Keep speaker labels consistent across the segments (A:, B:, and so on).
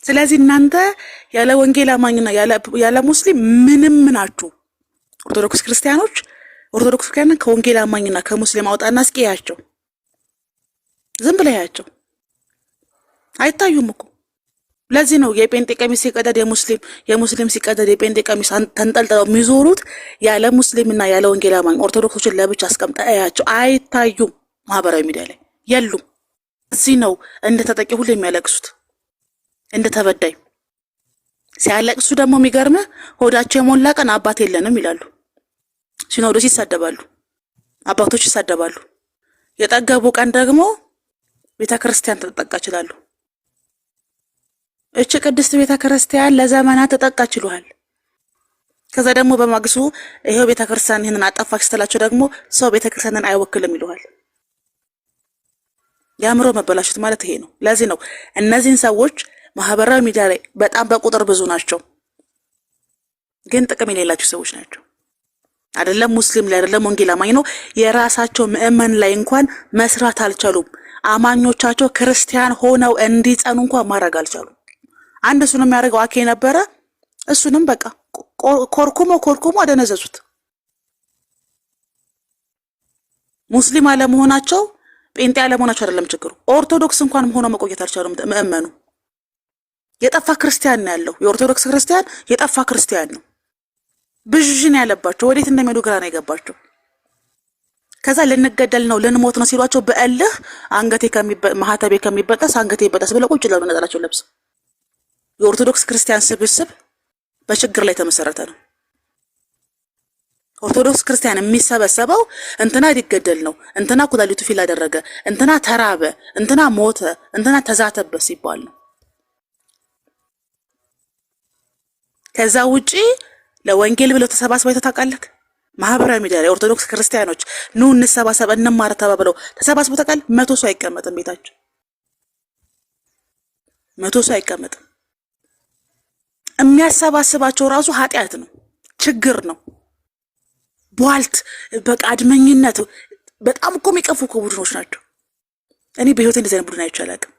A: ስለዚህ እናንተ ያለ ወንጌል አማኝና ያለ ሙስሊም ምንም ናችሁ። ኦርቶዶክስ ክርስቲያኖች ከወንጌል አማኝና ከሙስሊም አውጣና እስኪያቸው ዝም ብለህ ያቸው አይታዩም እኮ። ለዚህ ነው የጴንጤ ቀሚስ ሲቀደድ የሙስሊም ሲቀደድ የጴንጤ ቀሚስ ተንጠልጥለው የሚዞሩት። ያለ ሙስሊምና ያለ ወንጌል አማኝ ኦርቶዶክሶችን ለብቻ አስቀምጣ ያቸው አይታዩም። ማህበራዊ ሚዲያ ላይ የሉም። እዚህ ነው እንደ ተጠቂ ሁሉ የሚያለቅሱት፣ እንደ ተበዳይ ሲያለቅሱ ደግሞ የሚገርምህ ሆዳቸው የሞላ ቀን አባት የለንም ይላሉ። ሲኖዶስ ይሳደባሉ፣ አባቶች ይሳደባሉ። የጠገቡ ቀን ደግሞ ቤተክርስቲያን ተጠቃ ይችላሉ። እቺ ቅድስት ቤተክርስቲያን ለዘመናት ተጠቃ ይችላል። ከዛ ደግሞ በማግሱ ይሄው ቤተክርስቲያን ይሄንን አጣፋች ስትላቸው ደግሞ ሰው ቤተክርስቲያንን አይወክልም ይሉሃል። ያምሮ መበላሽት ማለት ይሄ ነው። ለዚህ ነው እነዚህን ሰዎች ማህበራዊ ሚዲያ ላይ በጣም በቁጥር ብዙ ናቸው፣ ግን ጥቅም የሌላቸው ሰዎች ናቸው። አይደለም ሙስሊም ላይ አይደለም ወንጌል አማኝ ነው የራሳቸው ምእመን ላይ እንኳን መስራት አልቻሉም። አማኞቻቸው ክርስቲያን ሆነው እንዲጸኑ እንኳን ማድረግ አልቻሉም። አንድ እሱንም የሚያደርገው አኬ ነበረ። እሱንም በቃ ኮርኩሞ አደነዘዙት። ሙስሊም አለመሆናቸው ጴንጤ አለመሆናቸው አይደለም ችግሩ። ኦርቶዶክስ እንኳን ሆኖ መቆየት አልቻሉም። ምእመኑ የጠፋ ክርስቲያን ነው ያለው። የኦርቶዶክስ ክርስቲያን የጠፋ ክርስቲያን ነው። ብዥን ያለባቸው ወዴት እንደሚሄዱ ግራ ነው የገባቸው። ከዛ ልንገደል ነው ልንሞት ነው ሲሏቸው በእልህ ማህተቤ ከሚበጠስ አንገቴ ይበጠስ ብለው ቁጭ ይላሉ ነጠላቸው ለብሰው። የኦርቶዶክስ ክርስቲያን ስብስብ በችግር ላይ ተመሰረተ ነው። ኦርቶዶክስ ክርስቲያን የሚሰበሰበው እንትና ሊገደል ነው፣ እንትና ኩላሊቱ ፊል አደረገ፣ እንትና ተራበ፣ እንትና ሞተ፣ እንትና ተዛተበ ሲባል ነው። ከዛ ውጪ ለወንጌል ብለው ተሰባስበው ታውቃለህ? ማህበራዊ ሚዲያ ላይ ኦርቶዶክስ ክርስቲያኖች ኑ እንሰባሰብ እንማር ተባብለው ተሰባስበው ታውቃለህ? 100 ሰው አይቀመጥም ቤታቸው፣ 100 ሰው አይቀመጥም። የሚያሰባስባቸው ራሱ ኃጢአት ነው፣ ችግር ነው፣ ቧልት፣ በቃ አድመኝነት። በጣም እኮ የሚቀፉ ቡድኖች ናቸው። እኔ በህይወቴ እንደዚህ አይነት ቡድን አይቼ አላውቅም።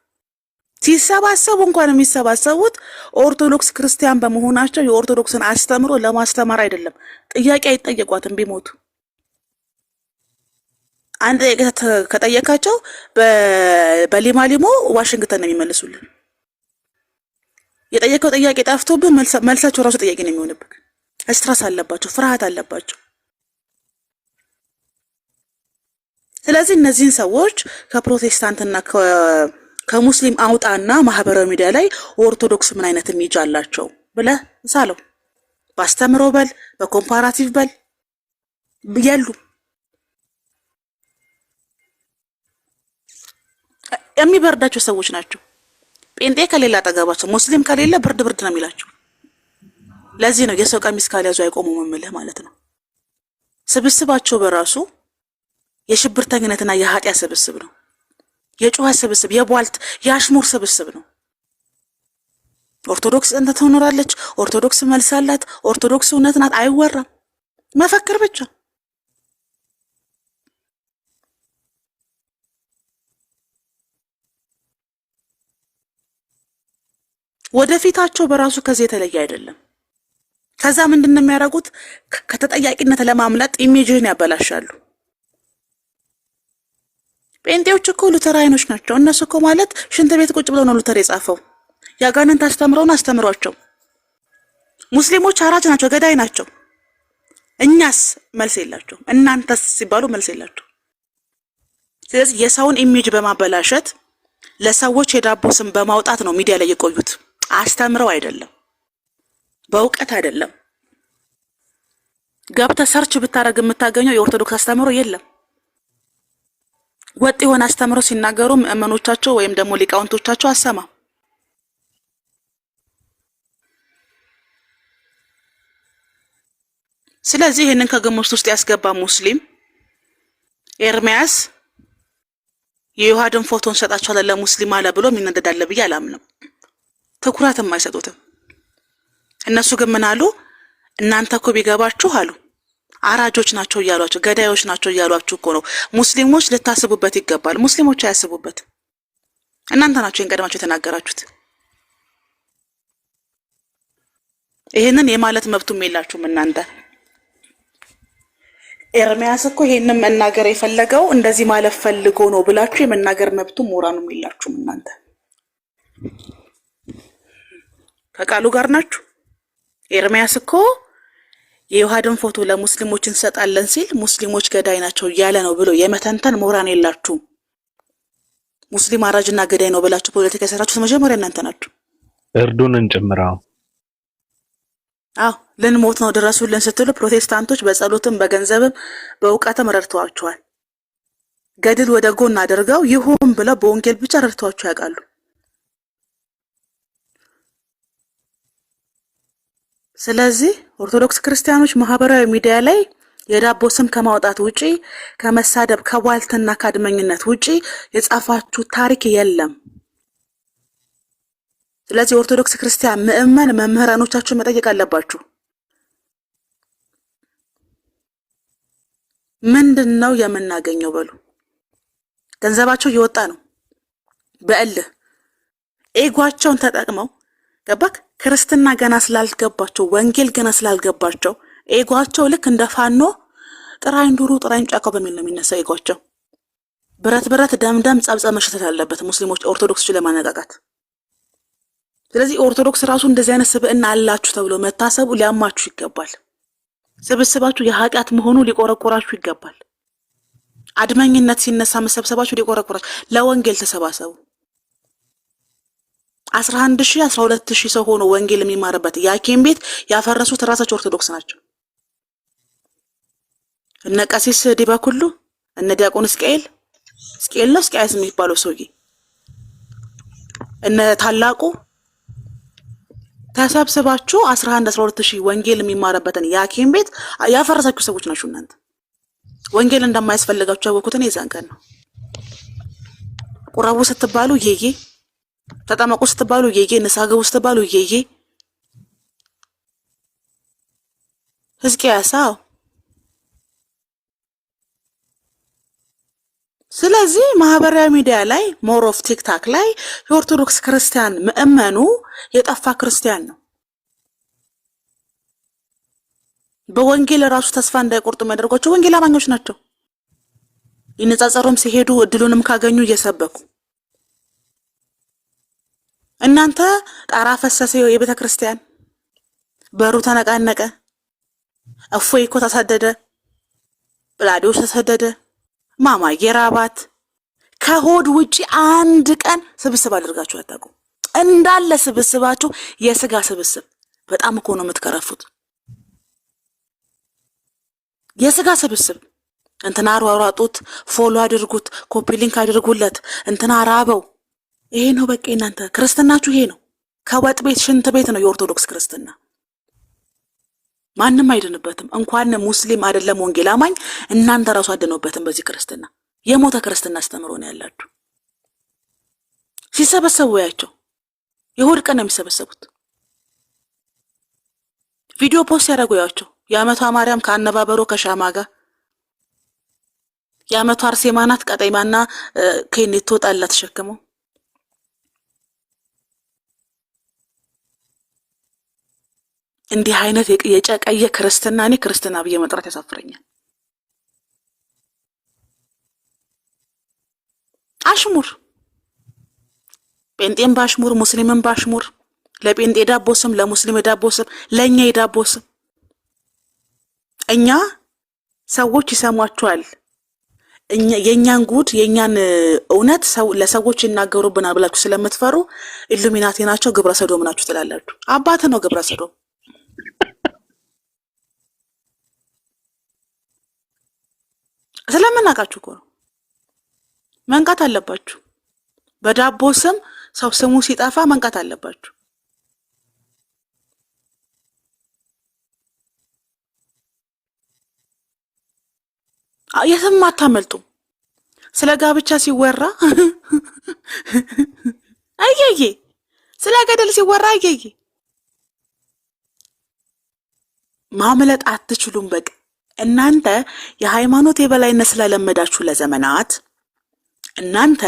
A: ሲሰባሰቡ እንኳን የሚሰባሰቡት ኦርቶዶክስ ክርስቲያን በመሆናቸው የኦርቶዶክስን አስተምሮ ለማስተማር አይደለም። ጥያቄ አይጠየቋትም ቢሞቱ። አንድ ከጠየቃቸው በሊማሊሞ ዋሽንግተን ነው የሚመልሱልን። የጠየቀው ጥያቄ ጠፍቶብህ መልሳቸው ራሱ ጥያቄ ነው የሚሆንብህ። ስትረስ አለባቸው፣ ፍርሃት አለባቸው። ስለዚህ እነዚህን ሰዎች ከፕሮቴስታንትና ከሙስሊም አውጣና ማህበራዊ ሚዲያ ላይ ኦርቶዶክስ ምን አይነት ኢሜጅ አላቸው ብለህ ሳለው ባስተምሮ በል በኮምፓራቲቭ በል የሉ የሚበርዳቸው ሰዎች ናቸው። ጴንጤ ከሌላ አጠገባቸው ሙስሊም ከሌለ ብርድ ነው የሚላቸው። ለዚህ ነው የሰው ቀሚስ ካልያዙ አይቆሙም የምልህ ማለት ነው። ስብስባቸው በራሱ የሽብርተኝነትና የኃጢአት ስብስብ ነው። የጩኸት ስብስብ፣ የቧልት የአሽሙር ስብስብ ነው። ኦርቶዶክስ እንተ ትኖራለች፣ ኦርቶዶክስ መልስ አላት፣ ኦርቶዶክስ እውነት ናት አይወራም። መፈክር ብቻ። ወደፊታቸው በራሱ ከዚህ የተለየ አይደለም። ከዛ ምንድነው የሚያደርጉት? ከተጠያቂነት ለማምለጥ ኢሜጅን ያበላሻሉ። ጴንጤዎች እኮ ሉተራይኖች ናቸው። እነሱ እኮ ማለት ሽንት ቤት ቁጭ ብለው ነው ሉተር የጻፈው። ያጋንንት አስተምሯቸው። ሙስሊሞች አራጅ ናቸው፣ ገዳይ ናቸው። እኛስ መልስ የላቸው፣ እናንተስ ሲባሉ መልስ የላቸው። ስለዚህ የሰውን ኢሜጅ በማበላሸት ለሰዎች የዳቦ ስም በማውጣት ነው ሚዲያ ላይ የቆዩት። አስተምረው አይደለም፣ በእውቀት አይደለም። ገብተህ ሰርች ብታረግ የምታገኘው የኦርቶዶክስ አስተምሮ የለም። ወጥ የሆነ አስተምሮ ሲናገሩ ምእመኖቻቸው ወይም ደግሞ ሊቃውንቶቻቸው አሰማ። ስለዚህ ይሄንን ከግምት ውስጥ ያስገባ ሙስሊም ኤርሚያስ የዮሐድን ፎቶን ሰጣቸዋል ለሙስሊም አለ ብሎ የሚነደዳለ ብዬ አላምንም። ትኩረትም አይሰጡትም። እነሱ ግን ምን አሉ? እናንተ እኮ ቢገባችሁ አሉ አራጆች ናቸው እያሏቸው፣ ገዳዮች ናቸው እያሏችሁ እኮ ነው። ሙስሊሞች ልታስቡበት ይገባል። ሙስሊሞች አያስቡበት። እናንተ ናችሁ እንቀድማችሁ የተናገራችሁት። ይሄንን የማለት መብቱም የላችሁም እናንተ። ኤርሚያስ እኮ ይሄንን መናገር የፈለገው እንደዚህ ማለት ፈልጎ ነው ብላችሁ የመናገር መብቱም ሞራኑም የላችሁም እናንተ። ከቃሉ ጋር ናችሁ። ኤርሚያስ እኮ የዮሐድን ፎቶ ለሙስሊሞች እንሰጣለን ሲል ሙስሊሞች ገዳይ ናቸው እያለ ነው ብሎ የመተንተን ሞራን የላችሁም። ሙስሊም አራጅና ገዳይ ነው ብላችሁ ፖለቲካ የሰራችሁት መጀመሪያ እናንተ ናችሁ።
B: እርዱን እንጨምራው።
A: ልንሞት ነው ድረሱልን ስትሉ ፕሮቴስታንቶች በጸሎትም በገንዘብም በእውቀትም ረድተዋቸዋል። ገድል ወደ ጎን አድርገው ይሁን ብለው በወንጌል ብቻ ረድተዋቸው ያውቃሉ። ስለዚህ ኦርቶዶክስ ክርስቲያኖች ማህበራዊ ሚዲያ ላይ የዳቦ ስም ከማውጣት ውጪ ከመሳደብ ከቧልትና ካድመኝነት ውጪ የጻፋችሁ ታሪክ የለም። ስለዚህ ኦርቶዶክስ ክርስቲያን ምእመን መምህራኖቻችሁ መጠየቅ አለባችሁ። ምንድነው የምናገኘው በሉ። ገንዘባቸው እየወጣ ነው በእልህ ኤጓቸውን ተጠቅመው ገባክ። ክርስትና ገና ስላልገባቸው ወንጌል ገና ስላልገባቸው ኤጓቸው ልክ እንደ ፋኖ ጥራኝ ዱሩ ጥራኝ ጫካው በሚል ነው የሚነሳው። ኤጓቸው ብረት ብረት ደምደም ጸብጸብ መሸተት አለበት ሙስሊሞች ኦርቶዶክሶች ለማነቃቃት። ስለዚህ ኦርቶዶክስ ራሱ እንደዚህ አይነት ስብዕና አላችሁ ተብሎ መታሰቡ ሊያማችሁ ይገባል። ስብስባችሁ የኃጢአት መሆኑ ሊቆረቆራችሁ ይገባል። አድመኝነት ሲነሳ መሰብሰባችሁ ሊቆረቆራችሁ። ለወንጌል ተሰባሰቡ። 11,000 12,000 ሰው ሆኖ ወንጌል የሚማርበት ያኬም ቤት ያፈረሱት ራሳቸው ኦርቶዶክስ ናቸው። እነ ቀሲስ ዲባኩሉ እነ ዲያቆን እስቃኤል ነው እስቃኤል የሚባለው ሰውዬ እነ ታላቁ ተሰብስባችሁ 11-12,000 ወንጌል የሚማርበትን ያኬም ቤት ያፈረሳችሁ ሰዎች ናችሁ እናንተ። ወንጌል እንደማያስፈልጋችሁ ያወቁትን የዛን ቀን ነው። ቁረቡ ስትባሉ ይዬ፣ ተጠመቁ ስትባሉ ይዬ፣ ንስሐ ግቡ ስትባሉ ይዬ። ሕዝቅያሳው ስለዚህ ማህበራዊ ሚዲያ ላይ ሞሮፍ ቲክታክ ላይ የኦርቶዶክስ ክርስቲያን ምእመኑ የጠፋ ክርስቲያን ነው። በወንጌል ራሱ ተስፋ እንዳይቆርጡ የሚያደርጓቸው ወንጌል አማኞች ናቸው። ይነጻጸሩም ሲሄዱ እድሉንም ካገኙ እየሰበኩ እናንተ ጣራ ፈሰሰ የቤተ ክርስቲያን በሩ ተነቃነቀ። እፎይ እኮ ተሰደደ፣ ብላዲዮስ ተሰደደ፣ ማማዬ ራባት። ከሆድ ውጪ አንድ ቀን ስብስብ አድርጋችሁ አታውቁም። እንዳለ ስብስባችሁ የስጋ ስብስብ። በጣም እኮ ነው የምትከረፉት። የስጋ ስብስብ እንትና አሯሯጡት፣ ፎሎ አድርጉት፣ ኮፒ ሊንክ አድርጉለት፣ እንትና ራበው። ይሄ ነው በቃ እናንተ ክርስትናችሁ ይሄ ነው። ከወጥ ቤት ሽንት ቤት ነው የኦርቶዶክስ ክርስትና። ማንም አይድንበትም። እንኳን ሙስሊም አይደለም ወንጌል አማኝ እናንተ ራሱ አድነውበትም። በዚህ ክርስትና የሞተ ክርስትና አስተምሮ ነው ያላችሁ። ሲሰበሰቡ ያቸው የሆድ ቀን ነው የሚሰበሰቡት። ቪዲዮ ፖስት ያደርጉ ያቸው የአመቷ ማርያም ከአነባበሮ ከሻማ ጋር የአመቷ አርሴማ ናት ቀጠይማና ከኔት ተወጣላ ተሸከመው። እንዲህ አይነት የጨቀየ ክርስትና እኔ ክርስትና ብዬ መጥራት ያሳፍረኛል። አሽሙር ጴንጤም ባሽሙር ሙስሊምም ባሽሙር። ለጴንጤ ዳቦ ስም፣ ለሙስሊም ዳቦ ስም፣ ለኛ የዳቦ ስም። እኛ ሰዎች ይሰሟቸዋል። የኛን ጉድ የኛን እውነት ሰው ለሰዎች ይናገሩብናል ብላችሁ ስለምትፈሩ ኢሉሚናቲ ናቸው ግብረ ሰዶም ናችሁ ትላላችሁ። አባት ነው ግብረ ሰዶም። ስለምናውቃችሁ እኮ ነው። መንቃት አለባችሁ። በዳቦ ስም ሰው ስሙ ሲጠፋ መንቃት አለባችሁ። የትም አታመልጡም። ስለ ጋብቻ ሲወራ አየዬ፣ ስለ ገደል ሲወራ አየዬ። ማምለጥ አትችሉም። በቃ እናንተ የሃይማኖት የበላይነት ስለለመዳችሁ ለዘመናት እናንተ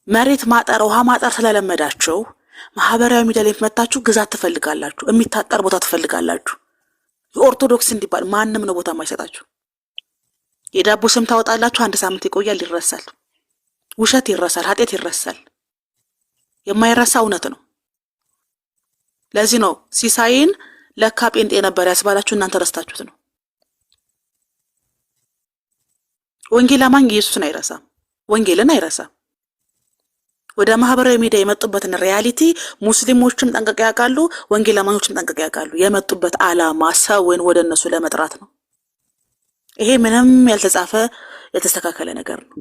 A: መሬት ማጠር ውሃ ማጠር ስለለመዳችሁ ማህበራዊ ሚዲያ ላይ መጣችሁ ግዛት ትፈልጋላችሁ፣ የሚታጠር ቦታ ትፈልጋላችሁ። የኦርቶዶክስ እንዲባል ማንም ነው ቦታ የማይሰጣችሁ። የዳቦ ስም ታወጣላችሁ፣ አንድ ሳምንት ይቆያል፣ ይረሳል። ውሸት ይረሳል፣ ኃጢአት ይረሳል። የማይረሳ እውነት ነው። ለዚህ ነው ሲሳይን ለካ ጴንጤ ነበር ያስባላችሁ፣ እናንተ ረስታችሁት ነው። ወንጌል አማኝ ኢየሱስን አይረሳም፣ ወንጌልን አይረሳም። ወደ ማህበራዊ ሚዲያ የመጡበትን ሪያሊቲ ሙስሊሞችም ጠንቅቀው ያውቃሉ፣ ወንጌል አማኞችም ጠንቅቀው ያውቃሉ። የመጡበት ዓላማ ሰውን ወደ እነሱ ለመጥራት ነው። ይሄ ምንም ያልተጻፈ የተስተካከለ ነገር ነው።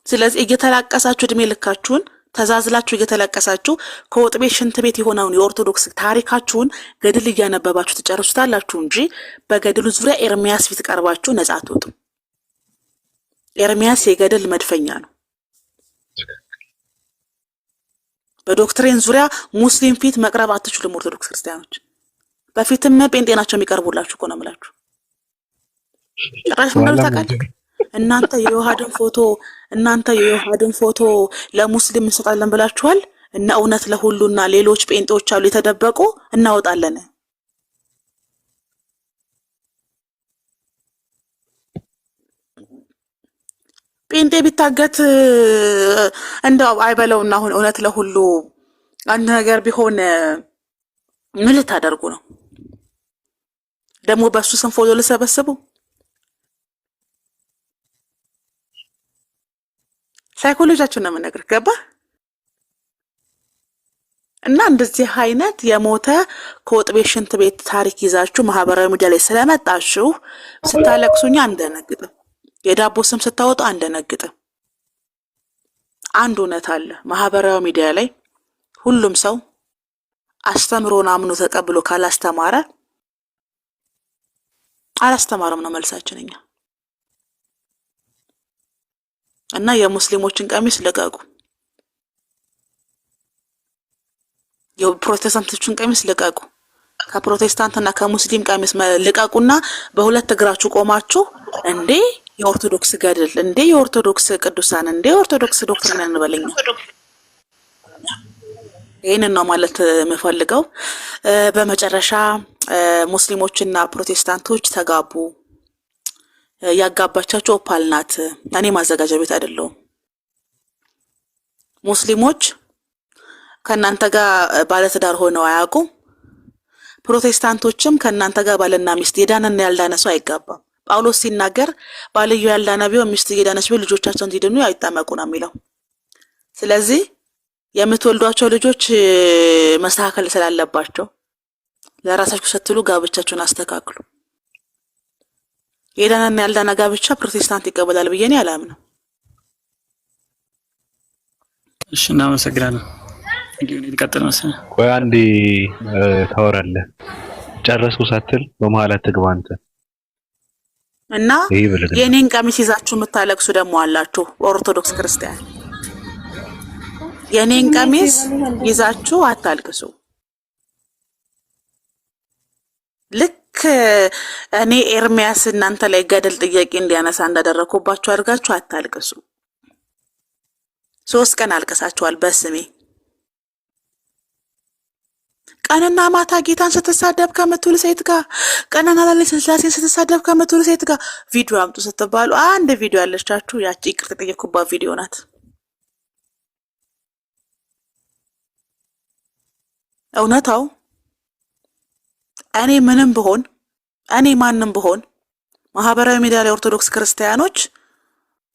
A: ስለዚህ እየተላቀሳችሁ እድሜ ልካችሁን ተዛዝላችሁ እየተላቀሳችሁ ከወጥ ቤት ሽንት ቤት የሆነውን የኦርቶዶክስ ታሪካችሁን ገድል እያነበባችሁ ትጨርሱታላችሁ እንጂ በገድሉ ዙሪያ ኤርሚያስ ፊት ቀርባችሁ ነጻ አትወጡም። ኤርሚያስ የገድል መድፈኛ ነው። በዶክትሪን ዙሪያ ሙስሊም ፊት መቅረብ አትችሉም። ኦርቶዶክስ ክርስቲያኖች በፊትም ጴንጤ ናቸው የሚቀርቡላችሁ እኮ ነው የምላችሁ። ጭራሽ ምን ታውቃለህ? እናንተ የዮሐድን ፎቶ ለሙስሊም እንሰጣለን ብላችኋል። እና እውነት ለሁሉና ሌሎች ጴንጤዎች አሉ የተደበቁ እናወጣለን። ጴንጤ ቢታገት እንደው አይበለውና አሁን እውነት ለሁሉ አንድ ነገር ቢሆን ምን ልታደርጉ ነው? ደግሞ በሱ ስም ፎቶ ልሰበስቡ? ሳይኮሎጂያችሁን ነው የምነግርህ፣ ገባ? እና እንደዚህ አይነት የሞተ ከወጥ ቤት ሽንት ቤት ታሪክ ይዛችሁ ማህበራዊ ሚዲያ ላይ ስለመጣችሁ ስታለቅሱኛ አንደነግጥም። የዳቦ ስም ስታወጡ አንደነግጥም። አንድ እውነት አለ። ማህበራዊ ሚዲያ ላይ ሁሉም ሰው አስተምሮን አምኖ ተቀብሎ ካላስተማረ አላስተማረም ነው መልሳችን እኛ። እና የሙስሊሞችን ቀሚስ ልቀቁ፣ የፕሮቴስታንቶችን ቀሚስ ልቀቁ። ከፕሮቴስታንትና ከሙስሊም ቀሚስ ልቀቁና በሁለት እግራችሁ ቆማችሁ እንዴ የኦርቶዶክስ ገድል እንዴ የኦርቶዶክስ ቅዱሳን እንዴ የኦርቶዶክስ ዶክትሪን እንበለኛ። ይህንን ነው ማለት የምፈልገው። በመጨረሻ ሙስሊሞችና ፕሮቴስታንቶች ተጋቡ። ያጋባቻቸው ኦፓል ናት። እኔ ማዘጋጃ ቤት አይደለሁም። ሙስሊሞች ከእናንተ ጋር ባለትዳር ሆነው አያውቁም። ፕሮቴስታንቶችም ከእናንተ ጋር ባልና ሚስት የዳነና ያልዳነ ሰው አይጋባም። ጳውሎስ ሲናገር ባልዩ ያልዳነ ቢሆን ሚስት የዳነች ቢሆን ልጆቻቸውን እንዲድኑ አይጣመቁ ነው የሚለው። ስለዚህ የምትወልዷቸው ልጆች መስተካከል ስላለባቸው ለራሳችሁ ስትሉ ጋብቻችሁን አስተካክሉ። የዳነና ያልዳነ ጋብቻ ፕሮቴስታንት ይቀበላል ብዬ እኔ አላምንም።
C: እሺ እናመሰግናለን። እንግዲህ ልቀጥል መሰለኝ።
B: ቆይ አንዴ ታወራለህ። ጨረስኩ ሳትል በመሀል አትግባ አንተ።
A: እና የኔን ቀሚስ ይዛችሁ የምታለቅሱ ደግሞ አላችሁ ኦርቶዶክስ ክርስቲያን። የኔን ቀሚስ ይዛችሁ አታልቅሱ። ልክ እኔ ኤርሚያስ እናንተ ላይ ገደል ጥያቄ እንዲያነሳ እንዳደረኩባችሁ አድርጋችሁ አታልቅሱ። 3 ቀን አልቅሳችኋል በስሜ። ቀንና ማታ ጌታን ስትሳደብ ከምትውል ሴት ጋር፣ ቀንና ሌሊት ስላሴን ስትሳደብ ከምትውል ሴት ጋር ቪዲዮ አምጡ ስትባሉ አንድ ቪዲዮ ያለቻችሁ ያቺ ይቅርታ ጠየቅኩባት ቪዲዮ ናት። እውነታው እኔ ምንም ብሆን እኔ ማንም ብሆን ማህበራዊ ሚዲያ ላይ ኦርቶዶክስ ክርስቲያኖች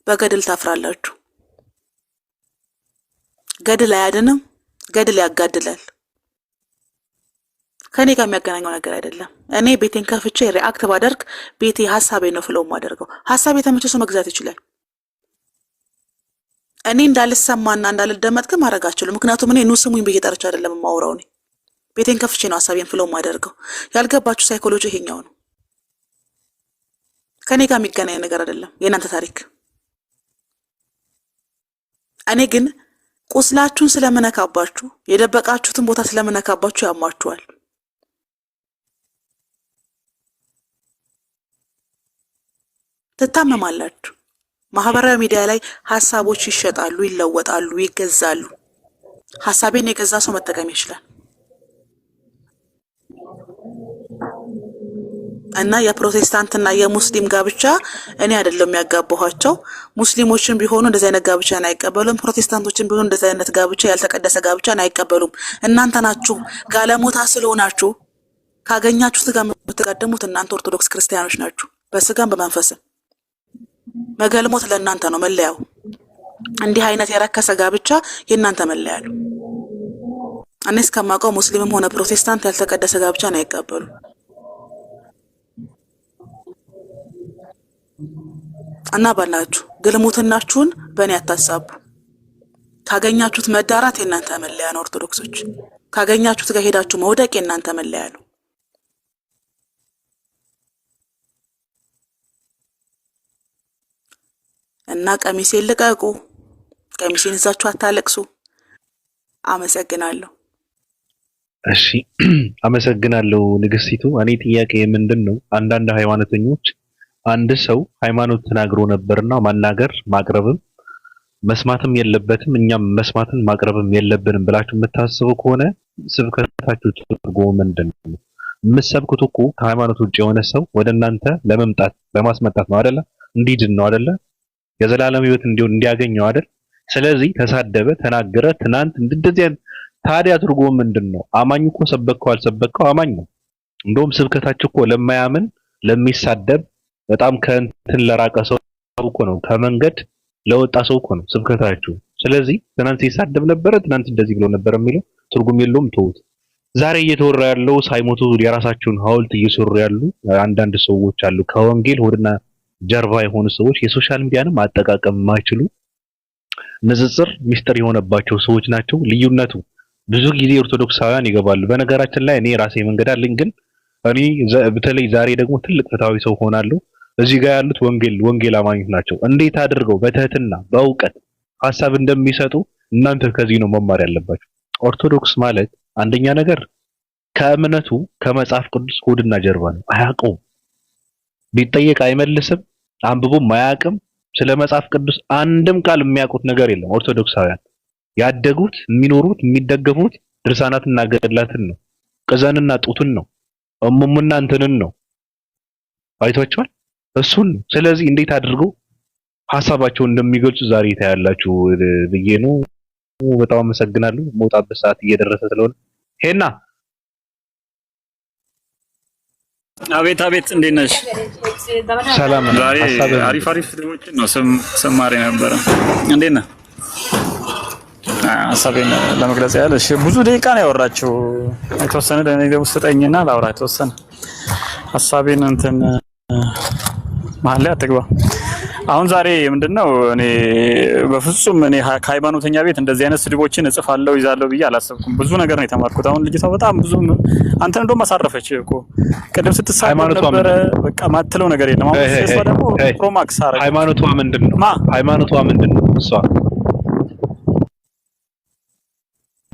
A: በገድል ታፍራላችሁ። ገድል አያድንም፣ ገድል ያጋድላል። ከኔ ጋር የሚያገናኘው ነገር አይደለም። እኔ ቤቴን ከፍቼ ሪአክት ባደርግ ቤቴ ሐሳቤ ነው ፍለው ማደርገው። ሐሳቤ የተመቸ ሰው መግዛት ይችላል። እኔ እንዳልሰማና እንዳልደመጥ ግን ማድረግ አልችልም። ምክንያቱም እኔ ኑ ስሙኝ ብዬ ጠርቼ አይደለም የማወራው። እኔ ቤቴን ከፍቼ ነው ሐሳቤን ፍለው ማደርገው። ያልገባችሁ ሳይኮሎጂ ይሄኛው ነው። ከኔ ጋር የሚገናኝ ነገር አይደለም የእናንተ ታሪክ። እኔ ግን ቁስላችሁን ስለምነካባችሁ የደበቃችሁትን ቦታ ስለምነካባችሁ ያሟችኋል። ትታመማላችሁ። ማህበራዊ ሚዲያ ላይ ሀሳቦች ይሸጣሉ፣ ይለወጣሉ፣ ይገዛሉ። ሀሳቤን የገዛ ሰው መጠቀም ይችላል። እና የፕሮቴስታንትና የሙስሊም ጋብቻ እኔ አይደለም ያጋባኋቸው። ሙስሊሞችን ቢሆኑ እንደዚህ አይነት ጋብቻን አይቀበሉም። ፕሮቴስታንቶችን ቢሆኑ እንደዚህ አይነት ጋብቻ ያልተቀደሰ ጋብቻን አይቀበሉም። እናንተ ናችሁ ጋለሞታ ስለሆናችሁ ካገኛችሁት ጋር የምትቀደሙት እናንተ ኦርቶዶክስ ክርስቲያኖች ናችሁ። በስጋም በመንፈስም መገልሞት ለእናንተ ነው መለያው። እንዲህ አይነት የረከሰ ጋብቻ የእናንተ መለያ ነው። እኔ እስከማውቀው ሙስሊምም ሆነ ፕሮቴስታንት ያልተቀደሰ ጋብቻን አይቀበሉም። እና ባላችሁ ግልሙትናችሁን በእኔ አታሳቡ። ካገኛችሁት መዳራት የእናንተ መለያ ነው። ኦርቶዶክሶች ካገኛችሁት ጋር ሄዳችሁ መውደቅ የእናንተ መለያ ነው። እና ቀሚሴን ልቀቁ። ቀሚሴን ይዛችሁ አታለቅሱ። አመሰግናለሁ።
B: እሺ አመሰግናለሁ ንግስቲቱ። እኔ ጥያቄ ምንድነው አንዳንድ ሃይማኖተኞች አንድ ሰው ሃይማኖት ተናግሮ ነበርና ማናገር ማቅረብም መስማትም የለበትም እኛም መስማትን ማቅረብም የለብንም ብላችሁ የምታስቡ ከሆነ ስብከታችሁ ትርጉሙ ምንድነው? የምትሰብኩት እኮ ከሃይማኖት ውጭ የሆነ ሰው ወደ እናንተ ለመምጣት ለማስመጣት ነው አይደለ? እንዲድን ነው አይደለ? የዘላለም ሕይወት እንዲያገኘው አይደል? ስለዚህ ተሳደበ፣ ተናገረ፣ ትናንት እንደዚህ ታዲያ ትርጉሙ ምንድነው? አማኝ እኮ ሰበከው አልሰበከው አማኝ ነው። እንደውም ስብከታችሁ እኮ ለማያምን ለሚሳደብ በጣም ከእንትን ለራቀ ሰው እኮ ነው፣ ከመንገድ ለወጣ ሰው እኮ ነው ስብከታችሁ። ስለዚህ ትናንት ሲሳደብ ነበረ፣ ትናንት እንደዚህ ብሎ ነበር የሚለው ትርጉም የለውም። ተውት። ዛሬ እየተወራ ያለው ሳይሞቱ የራሳቸውን ሐውልት እየሰሩ ያሉ አንዳንድ ሰዎች አሉ። ከወንጌል ሆድና ጀርባ የሆኑ ሰዎች የሶሻል ሚዲያንም አጠቃቀም የማይችሉ ንጽጽር ሚስጥር የሆነባቸው ሰዎች ናቸው። ልዩነቱ ብዙ ጊዜ ኦርቶዶክሳውያን ይገባሉ። በነገራችን ላይ እኔ ራሴ መንገድ አለኝ፣ ግን እኔ በተለይ ዛሬ ደግሞ ትልቅ ፍትሃዊ ሰው ሆናለሁ። እዚህ ጋር ያሉት ወንጌል አማኞች ናቸው። እንዴት አድርገው በትህትና በእውቀት ሐሳብ እንደሚሰጡ እናንተ ከዚህ ነው መማር ያለባችሁ። ኦርቶዶክስ ማለት አንደኛ ነገር ከእምነቱ ከመጽሐፍ ቅዱስ ሆድና ጀርባ ነው። አያውቀውም፣ ቢጠየቅ አይመልስም፣ አንብቦም አያውቅም። ስለ መጽሐፍ ቅዱስ አንድም ቃል የሚያውቁት ነገር የለም። ኦርቶዶክሳውያን ያደጉት የሚኖሩት የሚደገፉት ድርሳናትና ገድላትን ነው፣ ቅዘንና ጡትን ነው፣ እሙሙና እንትንን ነው። አይቷቸዋል እሱን። ስለዚህ እንዴት አድርገው ሐሳባቸውን እንደሚገልጹ ዛሬ ታያላችሁ ብዬ ነው። በጣም አመሰግናለሁ። መውጣበት ሰዓት እየደረሰ ስለሆነ ሄና
C: አቤት አቤት፣ እንዴት ነሽ?
B: ሰላም ነው።
C: አሪፍ ድሮችን ነው ሰማሪ ነበረ። እንዴት ነህ? ሐሳቤን ለመግለጽ ያህል እሺ፣ ብዙ ደቂቃ ነው ያወራችው። የተወሰነ ለኔ ደግሞ ስጠኝና ላውራ የተወሰነ ሐሳቤን እንትን መሀል ላይ አትግባ። አሁን ዛሬ ምንድነው እኔ በፍጹም እኔ ከሃይማኖተኛ ቤት እንደዚህ አይነት ስድቦችን እጽፋለሁ ይዛለሁ ብዬ አላሰብኩም። ብዙ ነገር ነው የተማርኩት። አሁን ልጅቷ በጣም ብዙ አንተን እንደውም ማሳረፈች እኮ ቅድም ስትሳደብ ነበር። በቃ ማትለው ነገር የለም። አሁን እሷ ደግሞ ፕሮማክስ አረጋ።
B: ሃይማኖቷ ምንድነው? እሷ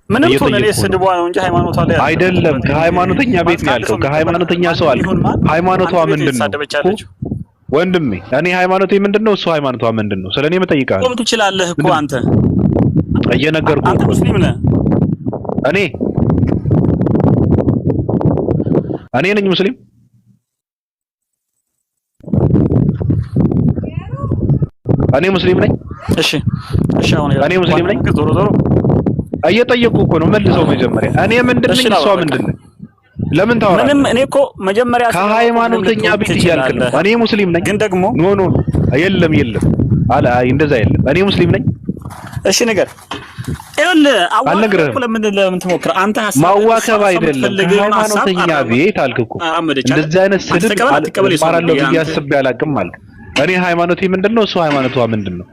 C: ምንም ሆነ ስድቧ ነው እንጂ ሃይማኖቷ ላይ
B: አይደለም። ከሃይማኖተኛ ቤት ነው ያልከው። ከሃይማኖተኛ ሰው አልከው። ሃይማኖቷ ምንድነው? ወንድሜ እኔ ሃይማኖቴ ምንድነው? እሱ ሃይማኖቷ ምንድነው? ስለኔ መጠይቃለሁ።
C: ቆም ትችላለህ እኮ አንተ
B: እየነገርኩህ
C: አንተ ሙስሊም ነህ።
B: እኔ ነኝ ሙስሊም። እኔ ሙስሊም ነኝ።
C: እሺ አሁን
B: እኔ ሙስሊም ነኝ።
C: ዞሮ
B: እየጠየቅኩህ እኮ ነው። መልሰው መጀመሪያ እኔ ምንድነኝ? እሷ ምንድነው? ለምን ታወራለህ?
C: ምንም እኔ እኮ መጀመሪያ
B: ከሃይማኖተኛ ቤት እያልክ ነው። እኔ ሙስሊም ነኝ።
C: ግን ደግሞ
B: ኖ የለም አለ። እንደዛ የለም። እኔ ሙስሊም ነኝ።
C: እሺ ነገር አዋከብ ለምን ትሞክር አንተ? ሐሳብ
B: ማዋከብ አይደለም። ከሃይማኖተኛ ቤት አልክ እኮ። እንደዚህ አይነት ስድብ አልቀበልም ብዬ አስቤ አላውቅም አልክ። እኔ ሃይማኖቴ ምንድነው? እሱ ሃይማኖቷ ምንድነው?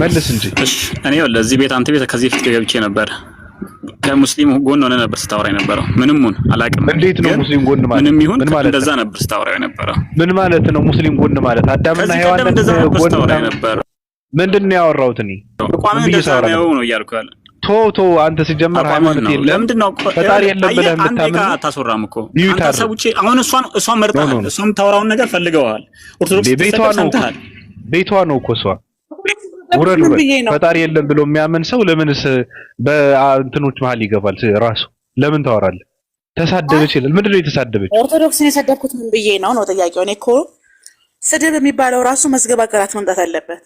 B: መልስ እንጂ።
C: እኔ ለዚህ ቤት አንተ ቤት ከዚህ ፊት ገብቼ ነበር። ከሙስሊም ጎን ሆነ ነበር ስታወራ የነበረው። ምንም ሆነ አላውቅም።
B: እንዴት ነው ሙስሊም ጎን ማለት?
C: ምንም ይሁን እንደዛ ነበር ስታወራ የነበረው።
B: ምን ማለት ነው ሙስሊም ጎን ማለት? አዳምና ሔዋን ጎን ነበር። ምንድነው ያወራሁት? እኔ
C: ቋሚ እንደዛ ነው እያልኩ ያለ
B: ቶ አንተ ሲጀመር ሃይማኖት የለም
C: ለምንድነው
B: ፈጣሪ የለም ብለህ የምታምን
C: አታስወራም እኮ አንተ ሰውጪ አሁን እሷን መርጠሃል እሷም ታወራውን ነገር ፈልገዋል ኦርቶዶክስ
B: ቤቷ ነው እኮ እሷ ወረዱ ፈጣሪ የለም ብሎ የሚያምን ሰው ለምንስ በእንትኖች መሀል ይገባል ራሱ ለምን ታወራለህ ተሳደበ ይችላል ምንድነው የተሳደበች
A: ኦርቶዶክስን የሰደብኩት ምን ብዬ ነው ጥያቄው እኔ እኮ ስድብ የሚባለው ራሱ መዝገብ አገራት መምጣት አለበት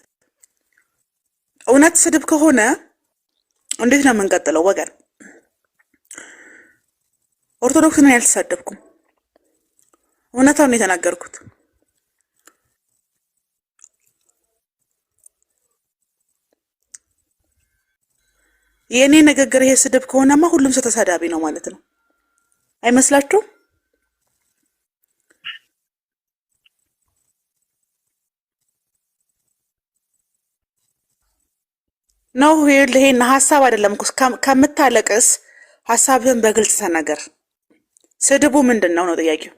A: እውነት ስድብ ከሆነ እንዴት ነው የምንቀጥለው ወገን ኦርቶዶክስን ያልተሳደብኩም እውነታውን የተናገርኩት የኔ ንግግር ይሄ ስድብ ከሆነማ ሁሉም ሰው ተሳዳቢ ነው ማለት ነው አይመስላችሁም ነው ይሄን ሐሳብ አይደለም እኮ ከምታለቅስ ሐሳብህን በግልጽ ተናገር ስድቡ ምንድነው ነው ጥያቄው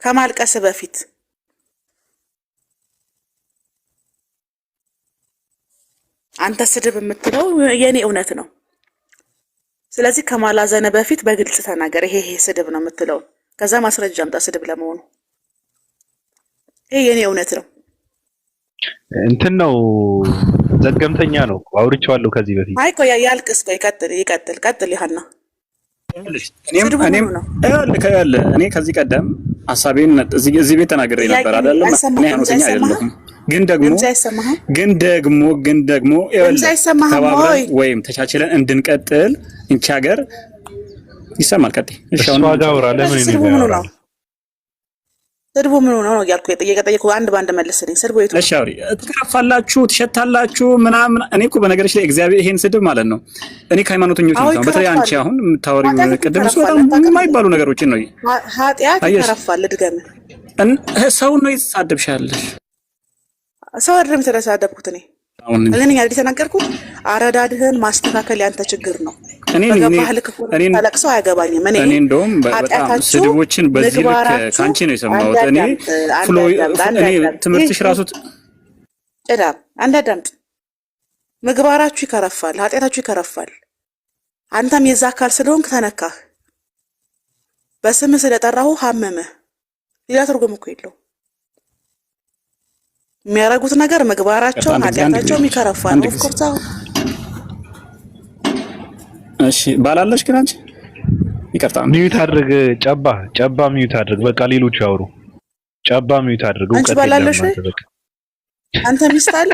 A: ከማልቀስ በፊት አንተ ስድብ የምትለው የኔ እውነት ነው ስለዚህ ከማላዘነ በፊት በግልጽ ተናገር ይሄ ስድብ ነው የምትለው ከዛ ማስረጃ አምጣ ስድብ ለመሆኑ ይሄ የኔ እውነት ነው
B: እንትን ነው ዘገምተኛ ነው አውርቻለሁ ከዚህ በፊት
A: አይ ቆይ ያልቅስ ቆይ ቀጥል ይሃና
C: እኔ ከዚህ ቀደም ሐሳቤን እዚህ ቤት ተናግሬ ነበር አይደለም እኔ አንተኛ አይደለም ግን ደግሞ ተባብረን ወይም ተቻችለን እንድንቀጥል እንቺ ሀገር ይሰማል ቀጥይ
B: እሺ አሁን ዋጋውራ ለምን ነው
A: ስድቡ ምን ነው ያልኩ የጠየቀው አንድ ባንድ መልስልኝ ስድቡ የቱ
C: እሺ አውሪ ትከፋላችሁ ትሸታላችሁ ምናምን እኔ እኮ በነገርሽ ላይ እግዚአብሔር ይሄን ስድብ ማለት ነው እኔ ከሃይማኖተኞች ነው በተለይ አንቺ አሁን የምታወሪው ቅድም በጣም የማይባሉ ነገሮችን ነው
A: ኃጢአት ይከረፋል ድገም
C: ሰው ነው የተሳደብሻለሽ
A: ሰው አይደለም ተሳደብኩት እኔ እኔ ያዲ ተናገርኩት አረዳድህን ማስተካከል ያንተ ችግር ነው እኔ ታለቅሰው አያገባኝም እኔ
C: እንደውም በጣም ስድቦችን በዚህ ልክ ካንቺ ነው የሰማሁት እኔ ትምህርትሽ ራሱ
A: አንዳንድ ምግባራችሁ ይከረፋል ኃጢአታችሁ ይከረፋል አንተም የዛ አካል ስለሆንክ ተነካህ በስም ስለጠራሁ ሐመመህ ሌላ ትርጉም እኮ የለው የሚያረጉት ነገር ምግባራቸው ኃጢአታቸው ይከረፋል ኦፍኮርስ
C: እሺ ባላለሽ ግን አንቺ ይቀርታ
B: ሚዩት አድርግ ጨባ ሚዩት አድርግ በቃ ሌሎች ያወሩ ጨባ ሚዩት አድርግ
A: አንቺ ባላለሽ አንተ ሚስት አለ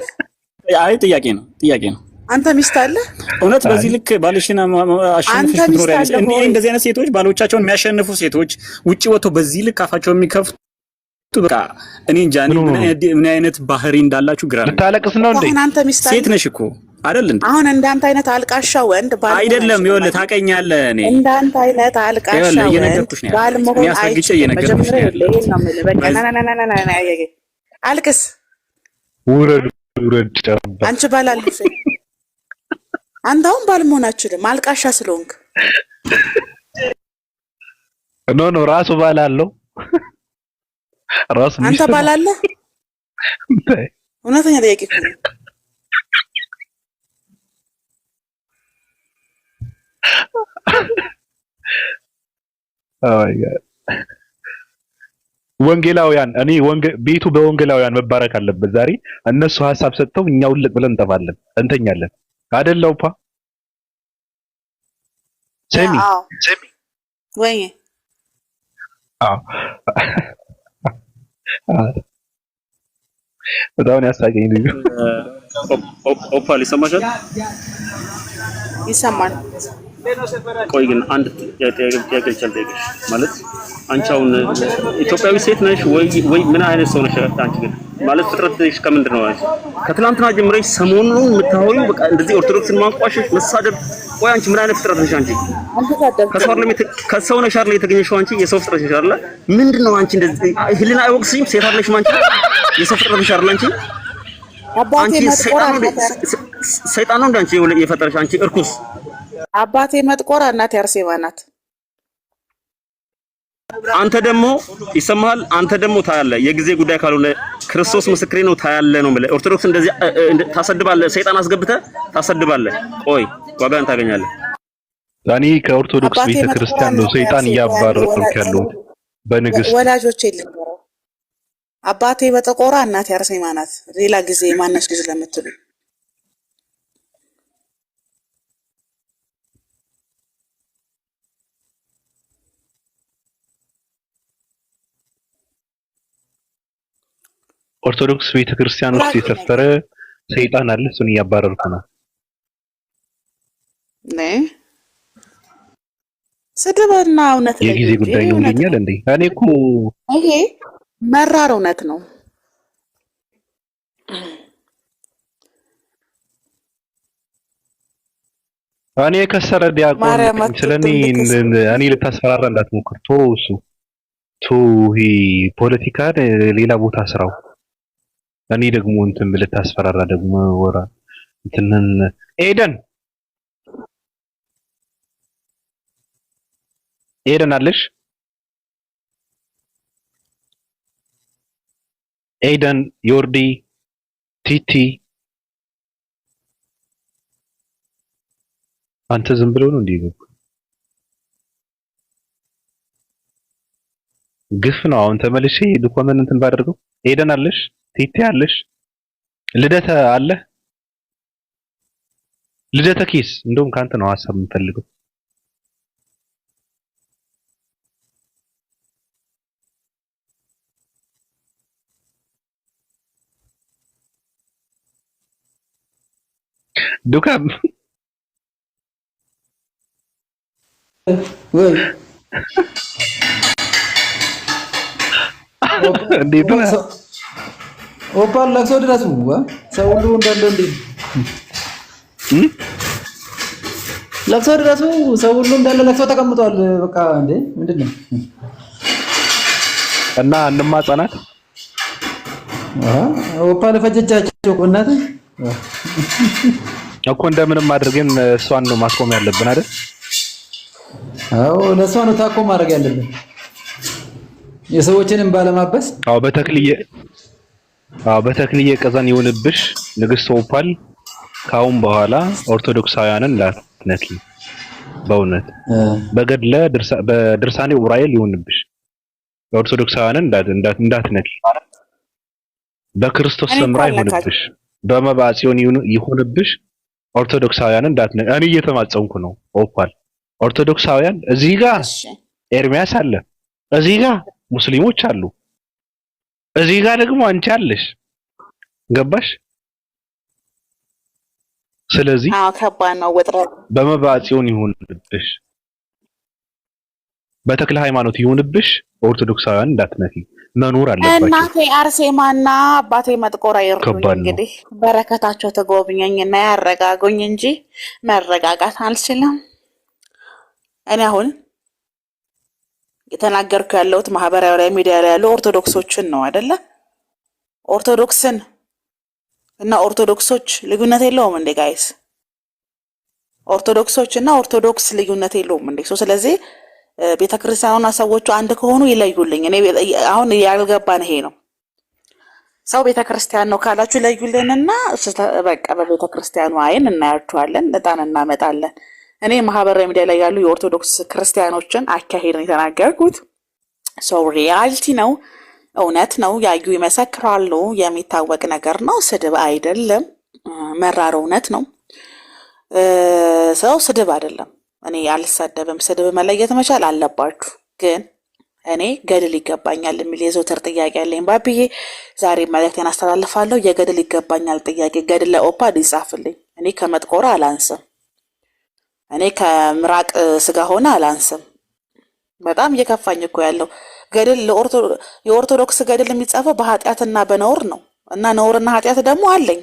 C: አይ ጥያቄ ነው አንተ ሚስት አለ እውነት በዚህ ልክ ባልሽና አሸንፈሽ ትኖሪያለሽ እንደዚህ አይነት ሴቶች ባሎቻቸውን የሚያሸንፉ ሴቶች ውጪ ወጥተው በዚህ ልክ አፋቸው የሚከፍቱ በቃ እኔ እንጃ ምን አይነት ባህሪ እንዳላችሁ ግራ ነው
B: ታለቅስ ነው እንዴ
C: ሴት ነሽ እኮ አይደል እንዴ
A: አሁን እንዳንተ አይነት አልቃሻ ወንድ ባል
C: አይደለም ይኸውልህ ታቀኛለህ እኔ
A: እንዳንተ አይነት አልቃሻ ወንድ ባል መሆን
C: እየነገርኩሽ
A: አልቅስ
B: ውረድ
A: አንቺ ባል አልቅስ አንተ አሁን ባል መሆን አትችልም አልቃሻ ስለሆንክ
B: ኖ ራሱ ባል አለው ራስ
A: አንተ ባላለ እውነተኛ ጥያቄ እኮ ነው
B: ወንጌላውያን እኔ ቤቱ በወንጌላውያን መባረክ አለበት ዛሬ እነሱ ሐሳብ ሰጥተው እኛው ልቅ ብለን እንጠፋለን እንተኛለን አይደለውፓ ሰሚ
A: ወይ
B: በጣም ያሳገኝ ልጅ
D: ኦፓል ይሰማሻል
A: ይሰማል
D: ቆይ ግን አንድ ጥያቄ ልጠይቅሽ ማለት አንቺ አሁን ኢትዮጵያዊ ሴት ነሽ ወይ ምን አይነት ሰው ነሽ አንቺ ግን ማለት ፍጥረትሽ ከምንድን ነው አንቺ ከትላንትና ጀምረሽ ሰሞኑን የምታወሪው በቃ እንደዚህ ኦርቶዶክስን ማንቋሸሽ መሳደብ ወይ አንቺ ምን አይነት ፍጥረት ነሽ አንቺ ከሰው ነሽ አይደል የተገኘሽው አንቺ የሰው ፍጥረት ነሽ አይደል ምንድነው አንቺ እንደዚህ ህሊና አይወቅስሽም ሴት አይደለሽም አንቺ የሰው ፍጥረት ነሽ አይደል አንቺ አንቺ ሰይጣን ነው አንቺ የፈጠረሽ አንቺ እርኩስ
A: አባቴ መጥቆራ እናቴ አርሴማ ናት
D: አንተ ደግሞ ይሰማሃል። አንተ ደግሞ ታያለህ። የጊዜ ጉዳይ ካልሆነ ክርስቶስ ምስክሬ ነው ታያለህ ነው ማለት። ኦርቶዶክስ እንደዚህ ታሰድባለህ፣ ሰይጣን አስገብተህ ታሰድባለህ። ቆይ ዋጋን ታገኛለህ።
B: እኔ ከኦርቶዶክስ ቤተክርስቲያን ነው ሰይጣን እያባረርኩ ያለው በንግስት
A: ወላጆቼ ልንገረው። አባቴ በጠቆራ እናቴ አርሴማ ናት። ሌላ ጊዜ ማነሽ ልጅ ለምትሉ
B: ኦርቶዶክስ ቤተክርስቲያን ውስጥ የሰፈረ ሰይጣን አለ። እሱን እያባረርኩ ነው።
A: ስድብና እውነት
B: የጊዜ ጉዳይ ነው ይለኛል እንዴ? እኔ እኮ
A: ይሄ መራር እውነት ነው።
B: እኔ ከሰረ ዲያቆን ስለኔ እኔ ልታስፈራራ እንዳትሞክር። እሱ ይሄ ፖለቲካ ሌላ ቦታ ስራው። እኔ ደግሞ እንትን ልታስፈራራ ደግሞ ወራ እንትንን ኤደን አለሽ? ኤደን፣ ዮርዲ፣ ቲቲ አንተ ዝም ብለው ነው እንዴ? ግፍ ነው። አሁን ተመልሼ ዶክመንት እንትን ባደርገው። ኤደን አለሽ? ቲቲ አለሽ? ልደተ አለ? ልደተ ኪስ እንደውም ካንተ ነው ሀሳብ የምፈልገው። ዱካም
E: ወይ
B: እንዴት ነው
E: ኦፓል ለቅሶ ድረሱ ሰው ሁሉ እንዳለ እንዴ ለቅሶ ድረሱ ሰው ሁሉ እንዳለ ለቅሶ ተቀምጧል። በቃ እንዴ ምንድነው
B: እና እንማጻናት
E: ኦፓል ፈጀቻቸው ቆናት
B: እኮ እንደምንም አድርገን እሷን ነው ማስቆም ያለብን አይደል?
E: አዎ ለሷ ነው ታኮ ማድረግ ያለብን የሰዎችንም ባለማበስ። በተክልዬ ቀዘን ይሁንብሽ ንግስት ኦፓል። ካሁን በኋላ ኦርቶዶክሳውያንን ላትነኪ። በእውነት በድርሳኔ ኡራኤል ይሁንብሽ ኦርቶዶክሳውያንን እንዳትነኪ። በክርስቶስ ሰምራ ይሁንብሽ፣ በመባ ጽዮን ይሁንብሽ ኦርቶዶክሳውያንን እንዳትነኪ። እኔ እየተማጸንኩ ነው ኦፓል። ኦርቶዶክሳውያን እዚህ ጋር ኤርሚያስ አለ፣ እዚህ ጋር ሙስሊሞች አሉ፣ እዚህ ጋር ደግሞ አንቺ አለሽ። ገባሽ? ስለዚህ
A: ከባድ ነው ውጥረት።
B: በመባ ጽዮን ይሁንብሽ፣ በተክለ ሃይማኖት ይሁንብሽ ኦርቶዶክሳውያን እንዳትነኪ። መኖር አለባቸው።
A: እናቴ አርሴማና አባቴ መጥቆራ ይርዱኝ። እንግዲህ በረከታቸው ተጎብኘኝና ያረጋጉኝ እንጂ መረጋጋት አልችልም። እኔ አሁን የተናገርኩ ያለሁት ማህበራዊ ላይ ሚዲያ ላይ ያለው ኦርቶዶክሶችን ነው አይደለ? ኦርቶዶክስን እና ኦርቶዶክሶች ልዩነት የለውም እንዴ ጋይስ? ኦርቶዶክሶች እና ኦርቶዶክስ ልዩነት የለውም እንዴ? ስለዚህ ቤተክርስቲያኑና ሰዎቹ አንድ ከሆኑ ይለዩልኝ። እኔ አሁን ያልገባን ይሄ ነው። ሰው ቤተክርስቲያን ነው ካላችሁ ለዩልንና በቃ በቤተክርስቲያኑ አይን እናያችኋለን፣ እጣን እናመጣለን። እኔ ማህበራዊ ሚዲያ ላይ ያሉ የኦርቶዶክስ ክርስቲያኖችን አካሄድን የተናገርኩት ሰው ሪያሊቲ ነው፣ እውነት ነው፣ ያዩ ይመሰክራሉ፣ የሚታወቅ ነገር ነው፣ ስድብ አይደለም፣ መራር እውነት ነው። ሰው ስድብ አይደለም። እኔ አልሳደብም። ስድብ መለየት መቻል አለባችሁ። ግን እኔ ገድል ይገባኛል የሚል የዘውትር ጥያቄ አለኝ። ባብዬ ዛሬ መልእክቴን አስተላልፋለሁ። የገድል ይገባኛል ጥያቄ ገድል ለኦፓድ ይጻፍልኝ። እኔ ከመጥቆራ አላንስም። እኔ ከምራቅ ስጋ ሆነ አላንስም። በጣም እየከፋኝ እኮ ያለው ገድል የኦርቶዶክስ ገድል የሚጻፈው በኃጢአትና በነውር ነው እና ነውርና ኃጢአት ደግሞ አለኝ።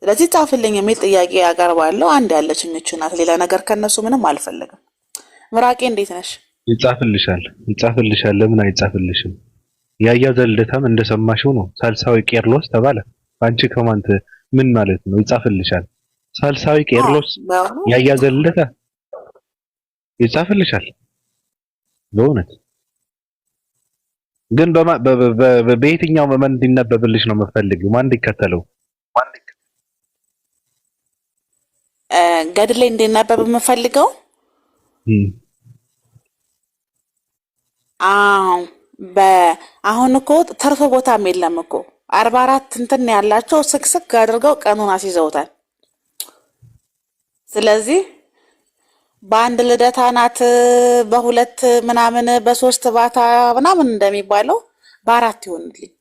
A: ስለዚህ ጻፍልኝ የሚል ጥያቄ ያቀርባለሁ። አንድ ያለችኝ እቺ ናት። ሌላ ነገር ከነሱ ምንም አልፈልግም። ምራቄ እንዴት ነሽ?
B: ይጻፍልሻል። ለምን አይጻፍልሽም? ያያ ዘልደታም እንደሰማሽው ነው። ሳልሳዊ ቄርሎስ ተባለ። አንቺ ከማንተ ምን ማለት ነው? ይጻፍልሻል። ሳልሳዊ ቄርሎስ ያያ ዘልደታ ይጻፍልሻል።
E: በእውነት ግን በየትኛው መመን እንዲነበብልሽ ነው የምፈልጊው? ማን እንዲከተለው?
A: ገድሌ እንዲነበብ የምፈልገው አሁን እኮ ተርፎ ቦታም የለም እኮ 44 እንትን ያላቸው ስክስክ አድርገው ቀኑን አስይዘውታል። ስለዚህ በአንድ ልደታ ናት፣ በሁለት ምናምን፣ በሶስት ባታ ምናምን እንደሚባለው በአራት ይሆንልኝ።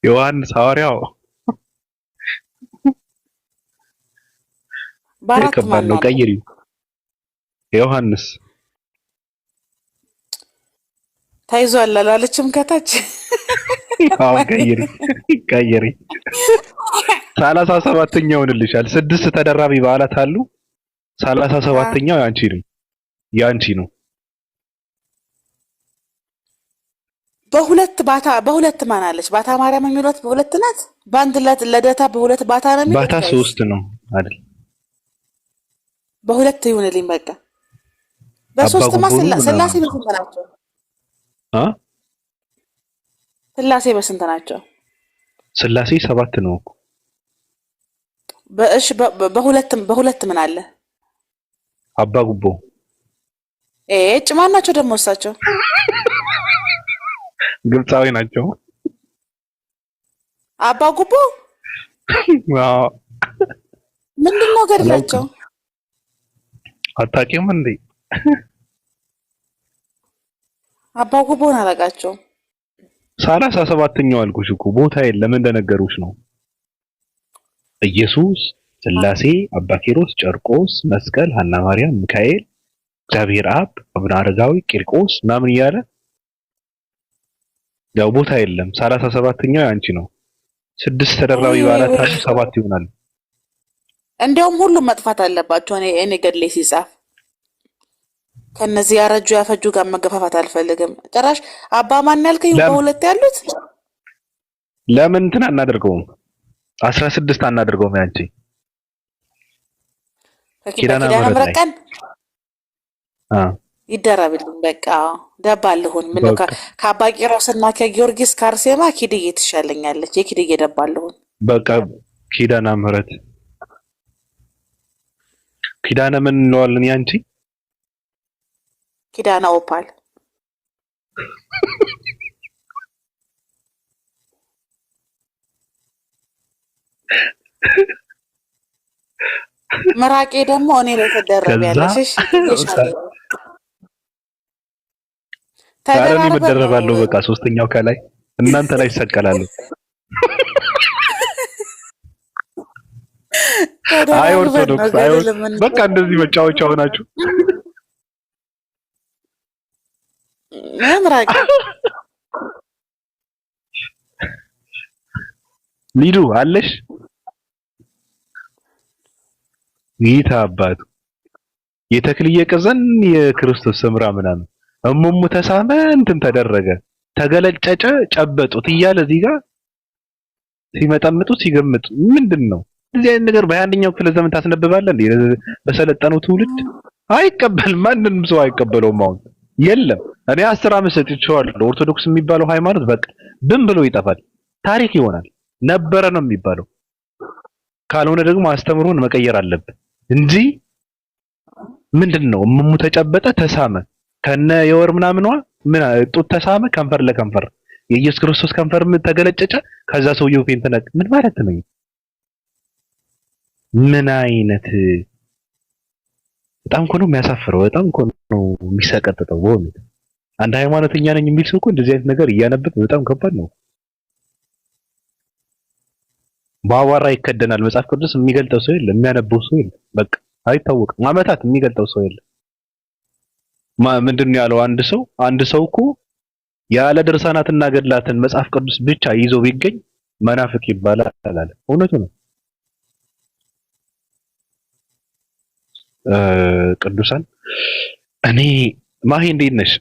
E: ዮሐንስ ሐዋርያው
A: በአራት
E: ማን ነው? ቀይሪው። ዮሐንስ
A: ታይዟል አላለችም ከታች?
E: ያው ቀይሪ 37ኛው ይሆንልሻል። 6 ተደራቢ በዓላት አሉ። 37ኛው ያንቺ ነው። በሁለት ማን አለች? ባታ ማርያም የሚሏት በሁለት ናት። በአንድ ልደታ በሁለት ባታ ነው የሚሉት። ባታ 3 ነው አይደል?
A: በሁለት ይሆንልኝ በቃ። በሶስት ስላሴ በስንት ናቸው? ስላሴ በስንት ናቸው?
E: ስላሴ 7 ነው።
A: በእሺ በሁለት ምን አለ?
E: አባ ጉቦ
A: ማን ናቸው ደግሞ እሳቸው?
E: ግብፃዊ ናቸው።
A: አባ ጉቦ ምንድነው ገድላቸው?
E: አታውቂም እንዴ?
A: አባ ጉቦን አላውቃቸው።
E: 37ኛው አልኩሽ እኮ ቦታ የለም እንደነገሩሽ ነው። ኢየሱስ፣ ስላሴ፣ አባ ኪሮስ፣ ጨርቆስ፣ መስቀል፣ ሐና ማርያም፣ ሚካኤል፣ እግዚአብሔር አብ፣ አቡነ አረጋዊ፣ ቂርቆስ ምናምን እያለ ያው ቦታ የለም። 37ኛው ያንቺ ነው። 6 ተደራቢ በዓላት አሉ፣ 7 ይሆናል።
A: እንደውም ሁሉም መጥፋት አለባቸው። እኔ ገድሌ ሲጻፍ ከነዚህ ያረጁ ያፈጁ ጋር መገፋፋት አልፈልግም። ጭራሽ አባ ማን ያልከኝ በሁለት ያሉት
E: ለምን እንትን አናደርገውም? 16 አናደርገውም? ያንቺ ኪዳነ ምሕረት
A: ይደረብልኝ በቃ ደባልሁን። ምን ከአባ ቂሮስና ከጊዮርጊስ ከአርሴማ ኪድዬ ትሻለኛለች። የኪድዬ ደባልሁን
E: በቃ ኪዳነ ምሕረት ኪዳነ ምን እንለዋለን? ያንቺ
A: ኪዳነ ኦፓል መራቄ ደግሞ እኔ ላይ ተደረበያለሽ።
E: ታዲያ መደረባለሁ በቃ ሶስተኛው ከላይ እናንተ ላይ ይሰቀላሉ። አይ ኦርቶዶክስ በቃ እንደዚህ መጫወቻ ሆናችሁ
A: መራቄ
E: ሊዱ አለሽ ጌታ አባቱ የተክልየ ቀዘን የክርስቶስ ሰምራ ምናምን እሙሙ ተሳመ እንትን ተደረገ ተገለጨጨ ጨበጡት እያለ እዚህ ጋር ሲመጣምጡ ሲገምጡ ምንድነው? እዚህ አይነት ነገር በ21ኛው ክፍለ ዘመን ታስነብባለህ እንዴ? በሰለጠነው ትውልድ አይቀበልም። ማንንም ሰው አይቀበለውም። አሁን የለም። እኔ 10 ዓመት ሰጥቼዋለሁ። ኦርቶዶክስ የሚባለው ሃይማኖት በቃ ብን ብሎ ይጠፋል። ታሪክ ይሆናል። ነበረ ነው የሚባለው። ካልሆነ ደግሞ አስተምሮን መቀየር አለብን እንጂ ምንድነው? እሙሙ ተጨበጠ ተሳመ ከነ የወር ምናምንዋ ምን ጡት ተሳመ ከንፈር ለከንፈር የኢየሱስ ክርስቶስ ከንፈር ተገለጨጨ። ከዛ ሰውየው ፌንተና ምን ማለት ነው? ምን አይነት በጣም እኮ ነው የሚያሳፍረው። በጣም እኮ ነው የሚሰቀጥጠው። በእውነት አንድ ሃይማኖተኛ ነኝ የሚል ሰው እኮ እንደዚህ አይነት ነገር እያነበበ በጣም ከባድ ነው። በአዋራ ይከደናል። መጽሐፍ ቅዱስ የሚገልጠው ሰው የለም፣ የሚያነበው ሰው የለም። በቃ አይታወቅም። ዓመታት የሚገልጠው ሰው የለም። ምንድነው ያለው? አንድ ሰው እኮ ያለ ድርሳናትና ገድላትን መጽሐፍ ቅዱስ ብቻ ይዞ ቢገኝ መናፍቅ ይባላል አለ። እውነቱ ነው። ቅዱሳን እኔ ማሂ እንዴት ነሽ?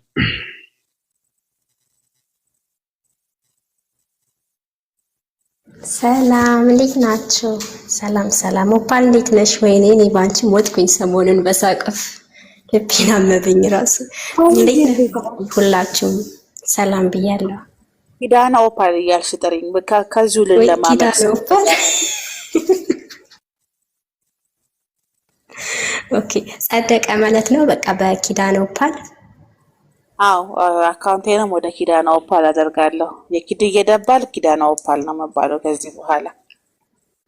F: ሰላም እንዴት ናችሁ? ሰላም ሰላም። ኦፓል እንዴት ነሽ? ወይኔ እኔ ባንቺ ሞትኩኝ ሰሞኑን በሳቅፍ ልቤን አመመኝ ራሱ። እንዴት ነሽ? ሁላችሁም ሰላም ብያለሁ።
A: ኪዳነ ኦፓል እያልሽ ጥሪኝ ከዚሁ ልለማመድ።
F: ኪዳነ ኦፓል ኦኬ፣ ጸደቀ ማለት ነው። በቃ በኪዳነ ኦፓል
A: አዎ፣ አካውንቴንም ወደ ኪዳነ ኦፓል አደርጋለሁ። የኪድዬ ደባል ኪዳነ ኦፓል ነው መባለው ከዚህ በኋላ።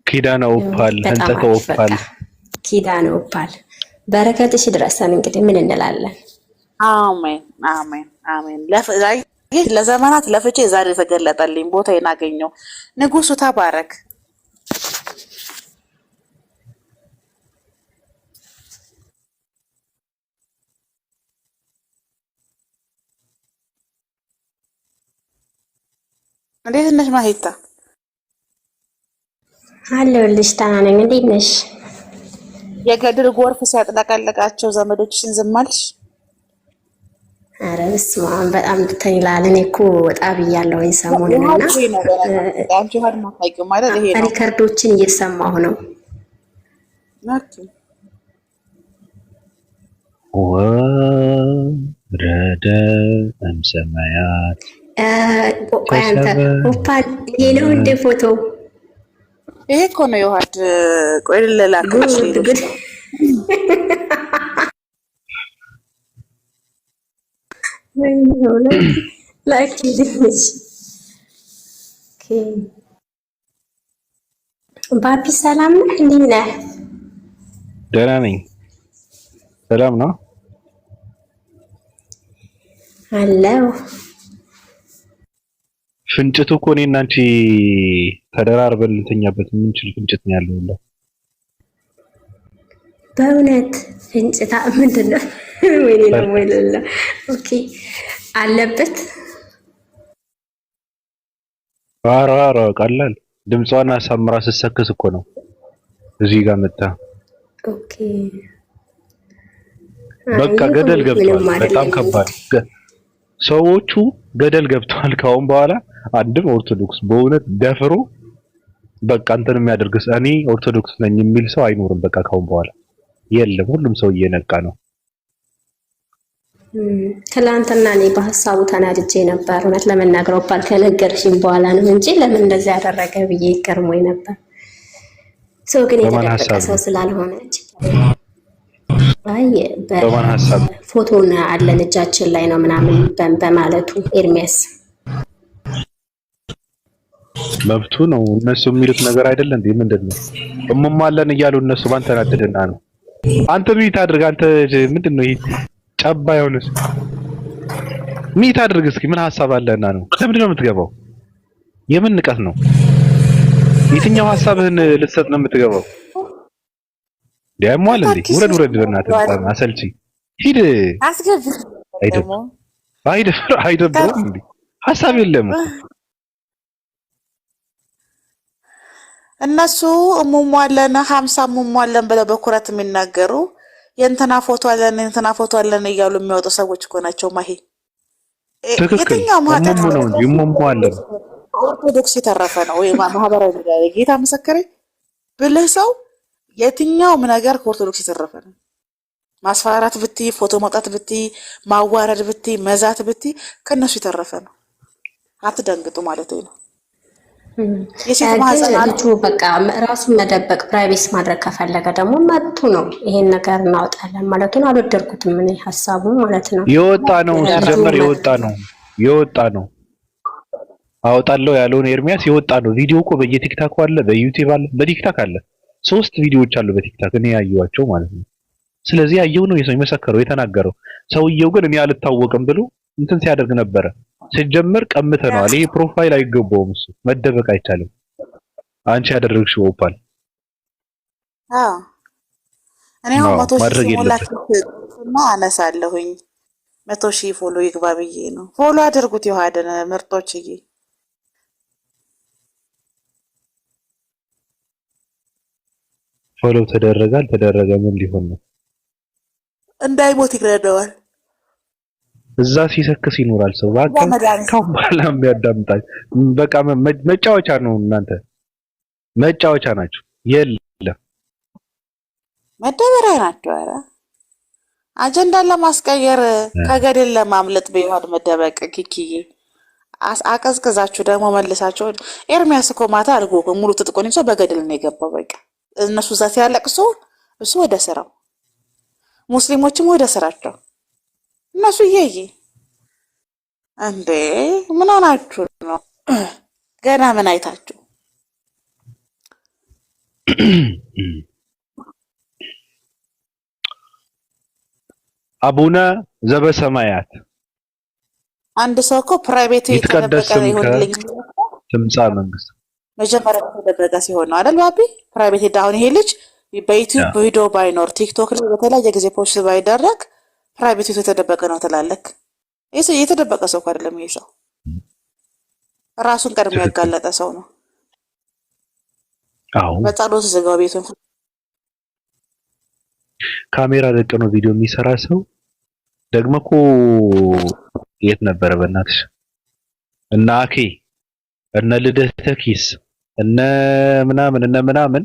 B: ኪዳነ ኦፓል እንጠቀ ኦፓል
F: ኪዳነ ኦፓል በረከትሽ ድረሰን። እንግዲህ ምን እንላለን?
A: አሜን አሜን አሜን። ለዘመናት ለፍቼ ዛሬ ተገለጠልኝ፣ ቦታዬን አገኘው። ንጉሱ ተባረክ። እንዴት ነሽ ማሂታ?
F: አለሁልሽ። ደህና ነኝ። እንዴት ነሽ?
A: የገድል ጎርፍ ሲያጥለቀልቃቸው ዘመዶችሽን ዝም አልሽ?
F: ኧረ በስመ አብ በጣም እንትን ይላል። እኔ እኮ ወጣ ብያለሁኝ ሰሞኑን እና ሪከርዶችን እየሰማሁ ነው።
B: ወረደ እምሰማያት
F: ቆይ አንተ ኦፓል ይሄ ነው እንደ ፎቶ?
A: ይሄ እኮ ነው የውሃድ። ቆይ ልላክልሽ።
F: ባቢ ሰላም ነህ? እንዴት ነህ?
B: ደህና ነኝ። ሰላም ነው
F: አለው።
B: ፍንጭቱ እኮ እኔና አንቺ ተደራርበን ልተኛበት የምንችል ፍንጭት ነው ያለው።
F: በእውነት ፍንጭታ ምንድን ነው? ወይኔ ነው ወይላ። ኦኬ አለበት።
B: ኧረ ቀላል ድምጿን አሳምራ ስትሰክስ እኮ ነው እዚህ ጋር መጣ።
F: ኦኬ
B: በቃ ገደል ገብቷል። በጣም ከባድ ሰዎቹ ገደል ገብተዋል። ካሁን በኋላ አንድም ኦርቶዶክስ በእውነት ደፍሮ በቃ እንትን የሚያደርግስ እኔ ኦርቶዶክስ ነኝ የሚል ሰው አይኖርም። በቃ ካሁን በኋላ የለም። ሁሉም ሰው እየነቃ ነው።
F: ትላንትና እኔ በሀሳቡ ተናድጄ ነበር። እውነት ለመናገር ኦፓል ከነገርሽኝ በኋላ ነው እንጂ ለምን እንደዚህ ያደረገ ብዬ ገርሞኝ ነበር። ሰው ግን የተደበቀ ሰው ስላልሆነ አይ ፎቶን አለን እጃችን ላይ ነው ምናምን በማለቱ ኤርሚያስ
B: መብቱ ነው። እነሱ የሚሉት ነገር አይደለ እንዴ? ምንድነው እመማለን እያሉ እነሱ ባንተ ናደደና ነው። አንተ ሚት አድርግ። አንተ ምንድነው ይሄ ጨባ ይሆንስ? ሚት አድርግ እስኪ። ምን ሐሳብ አለና ነው? ለምንድነው የምትገባው? የምን ንቀት ነው? የትኛው ሐሳብህን ልትሰጥ ነው የምትገባው? ዲያሟል እንዴ? ውረድ በእናትህ በጣም አሰልቺ። ሂድ
A: አስገብ።
B: አይደብርም እንዴ? ሐሳብ የለም እኮ
A: እነሱ እሙሟለን 50 እሙሟለን ብለው በኩራት የሚናገሩ የእንትና ፎቶ አለን እያሉ የሚወጡ ሰዎች እኮ ናቸው። ማሂ
B: የትኛው ማህተት ነው እንጂ እሙሟለን
A: ኦርቶዶክስ የተረፈ ነው ወይ ማህበራዊ ነገር ጌታ መሰከረ ብልህ ሰው የትኛውም ነገር ከኦርቶዶክስ የተረፈ ነው። ማስፈራራት ብቲ፣ ፎቶ ማውጣት ብቲ፣ ማዋረድ ብቲ፣ መዛት ብቲ ከነሱ የተረፈ ነው። አትደንግጡ ማለት ነው። የሴት ማህፀናቱ
F: በቃ ራሱን መደበቅ ፕራይቬሲ ማድረግ ከፈለገ ደግሞ መብቱ ነው። ይሄን ነገር እናወጣለን ማለት ነው። አልወደድኩትም እኔ ሀሳቡን ማለት ነው።
B: የወጣ ነው ሲጀመር የወጣ ነው አወጣለሁ ያለውን ኤርሚያስ የወጣ ነው። ቪዲዮ እኮ በየቲክታክ አለ፣ በዩቲዩብ አለ፣ በቲክታክ አለ። 3 ቪዲዮዎች አሉ በቲክታክ እኔ ያየኋቸው ማለት ነው። ስለዚህ ያየው ነው የመሰከረው የተናገረው። ሰውየው ግን እኔ አልታወቅም ብሎ እንትን ሲያደርግ ነበረ። ሲጀመር ቀምተናል። ይሄ ፕሮፋይል አይገባውም። እሱ መደበቅ አይቻልም። አንቺ ያደረግሽው ኦፓል
A: እኔ አሁን 100,000 ሞላችሁና አነሳለሁኝ። 100,000 ፎሎ ይግባ ብዬ ነው። ፎሎ አድርጉት። ይዋደን ምርጦችዬ።
B: ፎሎ ተደረገ ምን ሊሆን ነው?
A: እንዳይሞት ይረዳዋል።
B: እዛ ሲሰክስ ይኖራል ሰው። በቃ ካም በኋላ የሚያዳምጣል። በቃ መጫወቻ ነው እናንተ
E: መጫወቻ ናቸው። የለም
A: መደበሪያ ናቸው። ኧረ አጀንዳን ለማስቀየር ከገደል ለማምለጥ በይዋድ መደበቅ ኪኪዬ አቀዝቅዛችሁ ደግሞ መልሳችሁ ኤርሚያስ እኮ ማታ አልጎ ሙሉ ትጥቁን ይዞ በገደል ነው የገባው። በቃ እነሱ እዛ ሲያለቅሱ እሱ ወደ ስራው፣ ሙስሊሞችም ወደ ስራቸው። እነሱ እየየ እንዴ ምን ሆናችሁ ነው? ገና ምን አይታችሁ?
E: አቡነ ዘበሰማያት
A: አንድ ሰው እኮ ፕራይቬት የተደበቀ ይሆንልኝ
E: ትምጻ መንግስት
A: መጀመሪያ የተደበቀ ሲሆን ነው አይደል? ባቢ ፕራይቬት ዳውን ይሄ ልጅ በዩቲዩብ ቪዲዮ ባይኖር ቲክቶክ ላይ በተለያየ ጊዜ ፖስት ባይደረግ ፕራይቬት የተደበቀ ነው ትላለክ። ይሄ የተደበቀ ሰው አይደለም። ይሄ ሰው ራሱን ቀድሞ ያጋለጠ ሰው ነው።
E: አዎ
A: በጸሎት ዘጋው ቤቱን
E: ካሜራ ደቅኖ ቪዲዮ የሚሰራ ሰው ደግሞ እኮ የት ነበረ በእናትሽ? እና አኬ እነ ልደተ ኪስ እነ ምናምን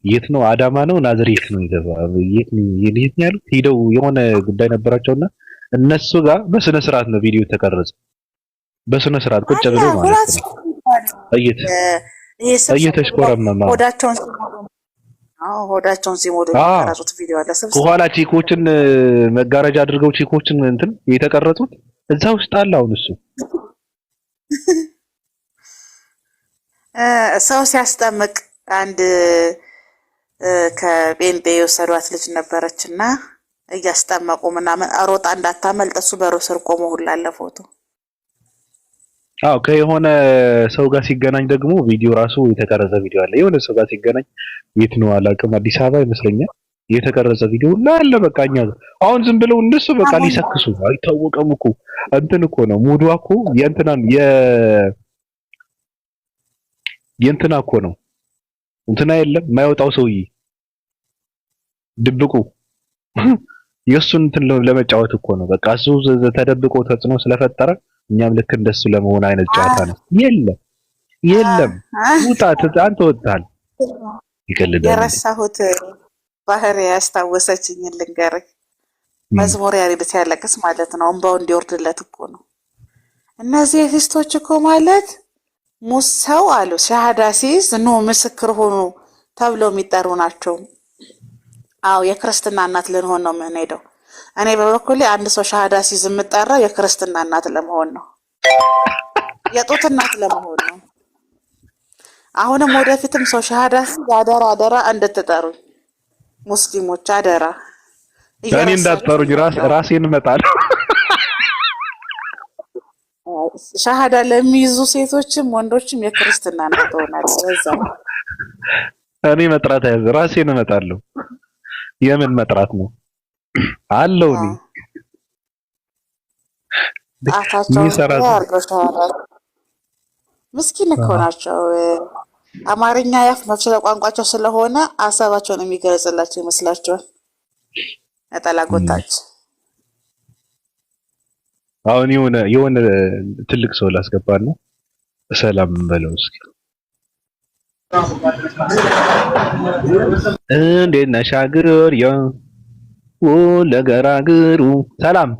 E: የት ነው? አዳማ ነው ናዝሬት ነው ይገባል። የት ነው ያሉት? ሄደው የሆነ ጉዳይ ነበራቸውና እነሱ ጋር በስነ ስርዓት ነው ቪዲዮ ተቀረጸ። በስነ ስርዓት ቁጭ ብሎ ማለት ነው። እየተሽኮረመማ
A: ሆዳቸውን ሲሞዱ የተቀረጹት ቪዲዮ አለ።
E: ከኋላ ቺኮችን መጋረጃ አድርገው ቺኮችን እንትን የተቀረጹት እዛ ውስጥ አለ። አሁን እሱ
A: ሰው ሲያስጠምቅ አንድ ከጴንጤ የወሰዷት ልጅ ነበረችና እያስጠመቁ ምናምን ሮጣ እንዳታመልጥ እሱ በሩ ስር ቆሞ ሁላ አለ ፎቶ።
E: አዎ ከየሆነ ሰው ጋር ሲገናኝ ደግሞ ቪዲዮ ራሱ የተቀረጸ ቪዲዮ አለ። የሆነ ሰው ጋር ሲገናኝ የት ነው አላውቅም፣ አዲስ አበባ ይመስለኛል። የተቀረጸ ቪዲዮ አለ። በቃ እኛ አሁን ዝም ብለው እነሱ በቃ ሊሰክሱ አይታወቅም እኮ እንትን እኮ ነው ሙዱ እኮ የእንትና እኮ ነው እንትና የለም የማይወጣው ሰውዬ ድብቁ የሱን እንትን ለመጫወት እኮ ነው። በቃ እሱ ተደብቆ ተጽዕኖ ስለፈጠረ እኛም ልክ እንደሱ ለመሆን አይነት ጨዋታ ነው። የለም ውጣ አንተ ወጣል ይቀልዳል።
A: የረሳሁት ባህሪ ያስታወሰችኝ ልንገርህ። መዝሙር ያሬድ ሲያለቅስ ማለት ነው እንባው እንዲወርድለት እኮ ነው። እነዚህ ፊስቶች እኮ ማለት ሙሰው አሉ ሻሃዳ ሲይዝ ኑ ምስክር ሆኑ ተብለው የሚጠሩ ናቸው። አዎ የክርስትና እናት ልንሆን ነው የምንሄደው። እኔ በበኩሌ አንድ ሰው ሻሃዳ ሲይዝ የምጠራው የክርስትና እናት ለመሆን ነው፣ የጡት እናት ለመሆን ነው። አሁንም ወደፊትም ሰው ሻሃዳ ሲይዝ አደራ እንድትጠሩኝ ሙስሊሞች አደራ።
E: እኔ እንዳትጠሩኝ ራሴን እመጣለሁ።
A: ሻሃዳ ለሚይዙ ሴቶችም ወንዶችም የክርስትና እናት ሆናለሁ። በዛው
E: እኔ መጥራት ያዘ ራሴን እመጣለሁ። የምን መጥራት ነው አለው ነው
A: ምስኪን እኮ ናቸው። አማርኛ ያፍ መፍቻ ቋንቋቸው ስለሆነ ሀሳባቸውን የሚገልጽላቸው ይመስላቸዋል። ነጠላ ጎታች
E: አሁን የሆነ ትልቅ ሰው ላስገባና ሰላም በለው እስኪ። እንዴት ነሽ አገር ለገራገሩ ሰላም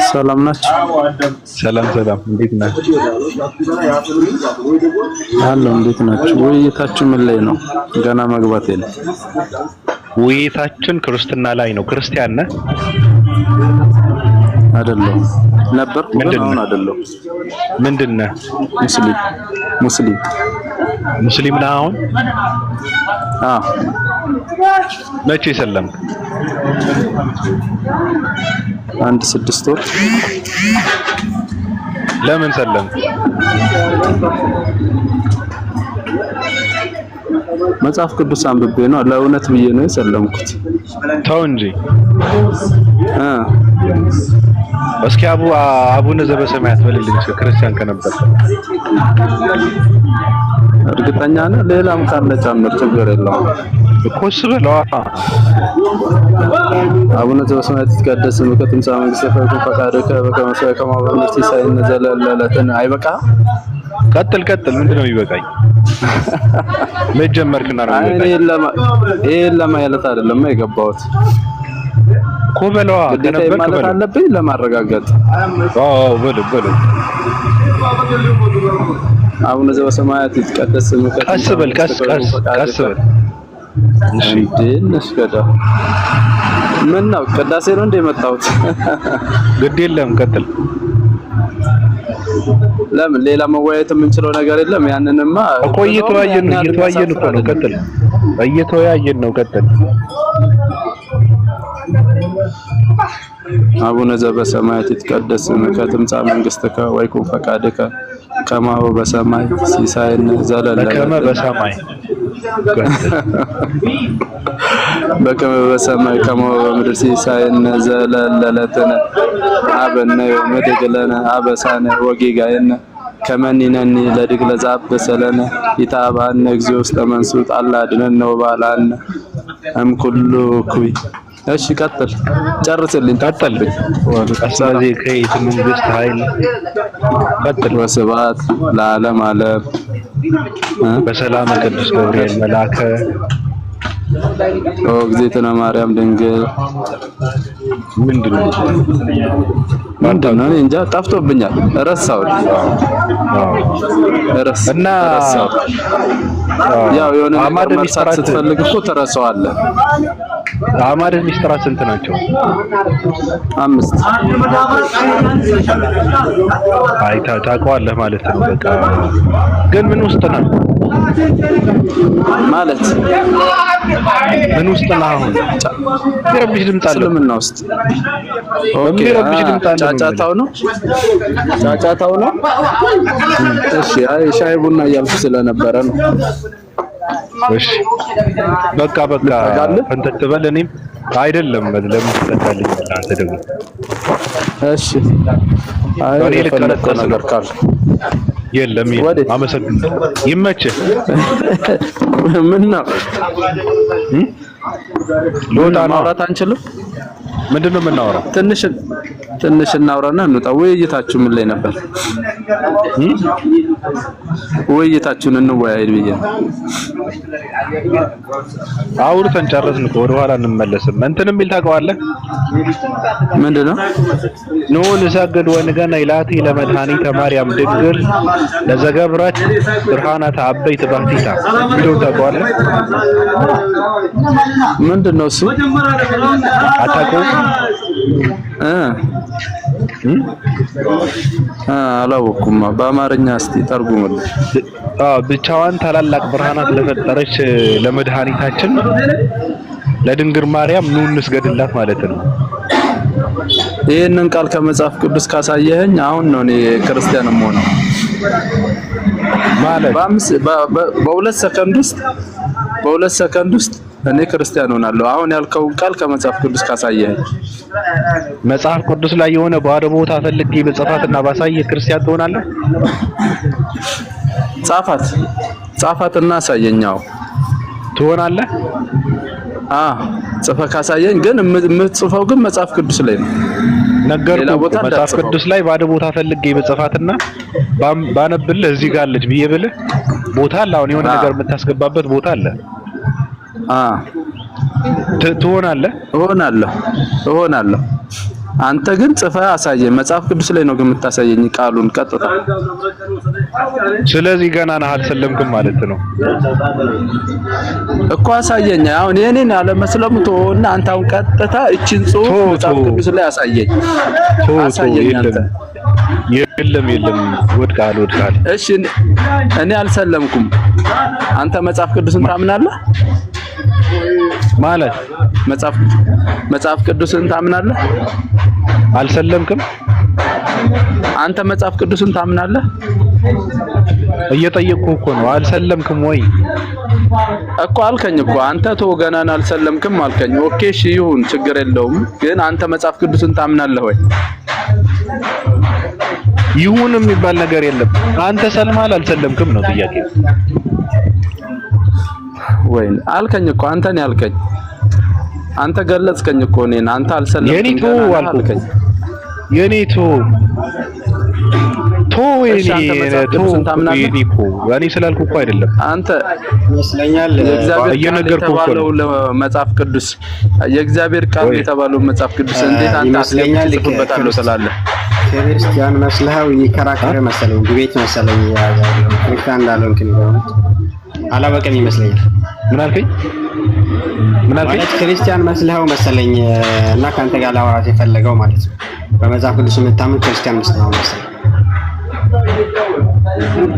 C: ሰላም ናችሁ?
E: ሰላም እንዴት ናችሁ?
C: አሎ እንዴት ናችሁ? ውይይታችሁ ምን ላይ ነው? ገና መግባት የለም።
E: ውይይታችን ክርስትና ላይ ነው። ክርስቲያን ነህ?
C: አይደለም ነበር ግን አይደለም።
E: ምንድነው? ሙስሊም ነህ አሁን? መቼ ሰለምክ?
C: አንድ 6 ወር።
E: ለምን ሰለምክ?
C: መጽሐፍ ቅዱስ አንብቤ ነው፣ ለእውነት ብዬ ነው የሰለምኩት።
E: ተው እንጂ እስኪ አቡነ ዘበሰማያት በልልኝ ክርስቲያን ከነበር
G: እርግጠኛ ነህ? ሌላም ካለ ጨምር፣ ችግር የለውም።
B: ኮስ በለዋ
G: አቡነ ዘበሰማያት ይትቀደስ ስምከ ትምጻእ መንግሥትከ ወይኩን ፈቃድከ በከመ በሰማይ ከማሁ በምድር ሲሳየነ ዘለለዕለትነ። አይበቃ?
B: ቀጥል። ምንድነው ይበቃኝ? መጀመርክና ነው
G: ይሄን ለማለት አይደለም የገባሁት።
B: ኮበለዋ
G: ግዴታ ማለት አለብኝ ለማረጋገጥ።
B: በሉ
G: አቡነ ዘበሰማያት ይትቀደስ ስምከ
B: ቀስ በል። እሺ
G: ነሽከዳ ምን ነው ቅዳሴ ነው እንደ መጣሁት?
B: ግድ የለም ቀጥል።
G: ለምን ሌላ መወያየት የምንችለው ነገር የለም? ያንንማ
B: እየተወያየን እኮ ነው። ቀጥል። እየተወያየን ነው። ቀጥል።
G: አቡነ ዘበሰማያት ይትቀደስ ስምከ ትምጻእ መንግሥትከ ወይኩን ፈቃድከ ከማሁ በሰማይ ሲሳየነ ዘለለዕለትነ በከመ በሰማይ ከማሁ በምድር ሲሳየነ ዘለለዕለትነ ሀበነ ዮም ወኅድግ ለነ አበሳነ ወጌጋየነ ከመ ንሕነኒ ለድግለ ዘአበሰለነ ኢታብአነ እግዚኦ ውስተ መንሱት አላ አድኅነነ ወባልሐነ እምኩሉ እኩይ። እሺ ቀጥል፣ ጨርስልኝ።
B: ቀጥልብኝ። ስለዚህ ከየት መንግስት ኃይል ቀጥል።
G: ወስብሐት ለዓለም ዓለም
B: በሰላም ቅዱስ ገብርኤል መልአከ
G: እግዝእትነ ማርያም ድንግል።
B: ምንድነው?
G: እኔ እንጃ ጠፍቶብኛል፣ ረሳሁት
B: እና
G: ያው የሆነ ነገር መርሳት ስትፈልግ እኮ ትረሳዋለህ።
B: አማደ ሚስጥራት ስንት ናቸው?
G: 5
B: ታውቀዋለህ ማለት ነው። በቃ ግን ምን ውስጥ ነው
G: ማለት
B: ምን ውስጥ ነው? አሁን ረብሽ ድምፅ አለ።
G: ስለምን ነው ውስጥ? ኦኬ ጫጫታው ነው። እሺ አይ ሻይ ቡና እያልኩ ስለነበረ ነው።
B: እሺ በቃ እንትን ትበል። እኔም አይደለም ለምን ትጠጣልኝ አንተ ደግሞ?
G: እሺ አይ ልቀረጥ
B: ነገር ካለ የለም። አመሰግናለሁ። ይመችህ።
G: ምን ነው ሎታ ማውራት አንችልም?
B: ምንድነው የምናወራው?
G: ትንሽ እናውራና እንውጣ። ውይይታችሁ ምን ላይ ነበር? ውይይታችሁን እንወያይ ብዬ
B: አውርተን ጨረስን እኮ ወደ ኋላ እንመለስም። እንትን የሚል ታውቀዋለህ?
G: ምንድነው?
B: ኖ ንሰግድ ወንገና ኢላቲ ለመድኃኒተ ማርያም ድንግል ለዘገብረት ብርሃናተ አበይት ባሕቲታ ቢለው ታውቀዋለህ?
G: ምንድነው እሱ?
B: አታውቀውም?
G: አላወኩም። በአማርኛ እስቲ ተርጉምልኝ።
B: ብቻዋን ታላላቅ ብርሃናት ለፈጠረች ለመድኃኒታችን ለድንግል ማርያም ኑ እንስገድላት ማለት ነው።
G: ይሄንን ቃል ከመጽሐፍ ቅዱስ ካሳየኸኝ አሁን ነው እኔ ክርስቲያንም ሆነው ማለት በሁለት ሰከንድ ውስጥ እኔ ክርስቲያን ሆናለሁ። አሁን ያልከውን ቃል ከመጽሐፍ ቅዱስ ካሳየኸኝ።
B: መጽሐፍ ቅዱስ ላይ የሆነ ባዶ ቦታ ፈልጌ በጽፋትና ባሳየህ ክርስቲያን ትሆናለህ? ጻፋትና አሳየኛው
G: ትሆናለህ? ጽፈህ ካሳየኝ። ግን የምትጽፈው ግን መጽሐፍ ቅዱስ ላይ ነው።
B: ነገርኩህ። መጽሐፍ ቅዱስ ላይ ባዶ ቦታ ፈልጌ በጽፋትና ባነብልህ እዚህ ጋር አለች ብዬ ብልህ ቦታ አለ። አሁን የሆነ ነገር የምታስገባበት ቦታ አለ።
G: ትሆናለህ? እሆናለሁ። አንተ ግን ጽፈህ አሳየኝ። መጽሐፍ ቅዱስ ላይ ነው ግን የምታሳየኝ ቃሉን ቀጥታ።
B: ስለዚህ ገና ነህ አልሰለምክም ማለት ነው
G: እኮ። አሳየኝ። አሁን የኔን አለመስለሙ ተወውና አንተ አሁን ቀጥታ እቺን ጽሑፍ መጽሐፍ ቅዱስ ላይ አሳየኝ። አንተ
B: የለም ወድቃል።
G: እሺ እኔ አልሰለምኩም። አንተ መጽሐፍ ቅዱስን ታምናለህ
B: ማለት?
G: መጽሐፍ ቅዱስን ታምናለህ?
B: አልሰለምክም።
G: አንተ መጽሐፍ ቅዱስን ታምናለህ?
B: እየጠየቅኩህ እኮ ነው። አልሰለምክም ወይ
G: እኮ አልከኝ እኮ። አንተ ተወገናን አልሰለምክም አልከኝ። ኦኬ እሺ ይሁን፣ ችግር የለውም። ግን አንተ መጽሐፍ ቅዱስን ታምናለህ ወይ?
B: ይሁን የሚባል ነገር የለም። አንተ ሰልማል አልሰለምክም ነው ጥያቄ።
G: ወይ አልከኝ እኮ አንተን ያልከኝ አንተ ገለጽከኝ እኮ እኔን አንተ አልሰለምክም
E: የኔቶ አልከኝ የኔቶ የኔኮ እኔ ስላልኩ እኮ አይደለም
G: አንተ ይመስለኛል የእግዚአብሔር ቃል ለመጽሐፍ ቅዱስ የእግዚአብሔር ቃል የተባለው መጽሐፍ ቅዱስ እንዴት አንተ አስለኛልከበታለሁ ስላለ ክርስቲያን መስለህ ይከራከረ መሰለኝ ዲቤት መሰለኝ ክርስቲያን እንዳልሆንክ ነው አላበቀም ይመስለኛል
E: ምን አልከኝ
G: ማለት ክርስቲያን መስለህ መሰለኝ እና ካንተ ጋር ላወራት የፈለገው ማለት ነው በመጽሐፍ ቅዱስ የምታምን ክርስቲያን መስለህ መሰለኝ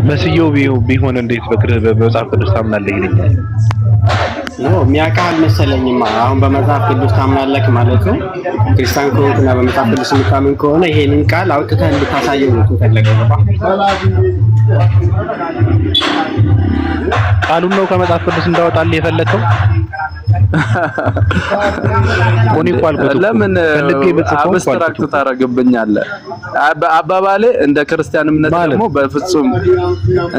E: መስየው ቢሆን እንዴት በመጽሐፍ ቅዱስ ታምናለህ ይለኛል
G: ነው የሚያውቃል መሰለኝማ አሁን በመጽሐፍ ቅዱስ ታምናለህ ማለት ነው ክርስቲያን ከሆንክና በመጽሐፍ ቅዱስ የምታምን ከሆነ ይሄንን ቃል አውጥተህ እንድታሳየው ነው ተፈለገው
E: ቃሉን ነው ከመጽሐፍ ቅዱስ እንዳወጣልህ የፈለከው
G: ለምን አብስትራክት ታረጋግብኛለህ አባባሌ እንደ ክርስቲያን እምነት ደግሞ በፍጹም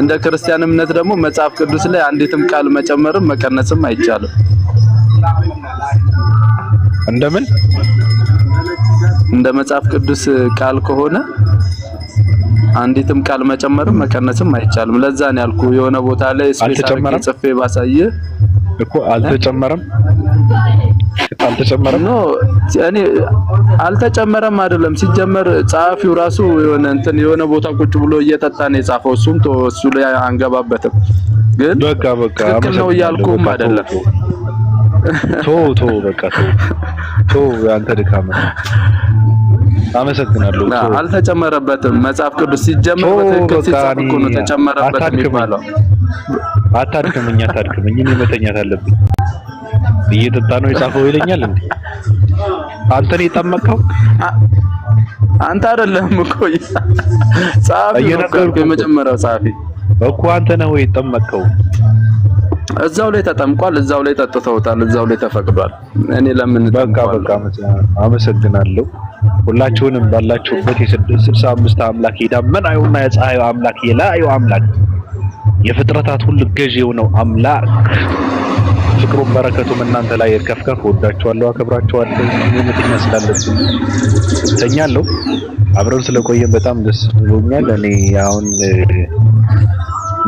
G: እንደ ክርስቲያን እምነት ደግሞ መጽሐፍ ቅዱስ ላይ አንዲትም ቃል መጨመርም መቀነስም አይቻልም
E: እንደምን
G: እንደ መጽሐፍ ቅዱስ ቃል ከሆነ አንዲትም ቃል መጨመርም መቀነስም አይቻልም ለዛ ነው ያልኩ የሆነ ቦታ ላይ ስፔሻሊ ጽፌ ባሳየ
E: እኮ አልተጨመረም ነው
G: እኔ አልተጨመረም አይደለም ሲጀመር ጻፊው ራሱ የሆነ ቦታ ቁጭ ብሎ እየጠጣ ነው የጻፈው እሱም እሱ ላይ አንገባበትም ግን
E: በቃ
G: ነው ያልኩም አይደለም
E: በቃ አንተ ድካም አመሰግናለሁ
G: አልተጨመረበትም መጽሐፍ ቅዱስ ሲጀመር በትክክል ሲጻፍ እኮ ነው ተጨመረበት የሚባለው
E: አታድክመኝ እኔ መተኛት አለብኝ እየጠጣ ነው የጻፈው ይለኛል እንዴ አንተ ነህ የጠመቀው
G: አንተ አይደለም እኮ ጻፊ የመጀመሪያው ጻፊ
E: እኮ አንተ ነህ ወይ የጠመቀው
G: እዛው ላይ ተጠምቋል እዛው ላይ ጠጥተውታል እዛው ላይ ተፈቅዷል እኔ ለምን
E: በቃ አመሰግናለሁ ሁላችሁንም ባላችሁበት የ665 አምላክ የዳመናዩና የፀሐዩ አምላክ የላዩ አምላክ የፍጥረታት ሁሉ ገዢ የሆነው አምላክ ፍቅሩን በረከቱም እናንተ ላይ ይርከፍከፍ ወዳችኋለሁ አከብራችኋለሁ ምንም መስላለብኝ ተኛለሁ አብረን ስለቆየን በጣም ደስ ብሎኛል እኔ አሁን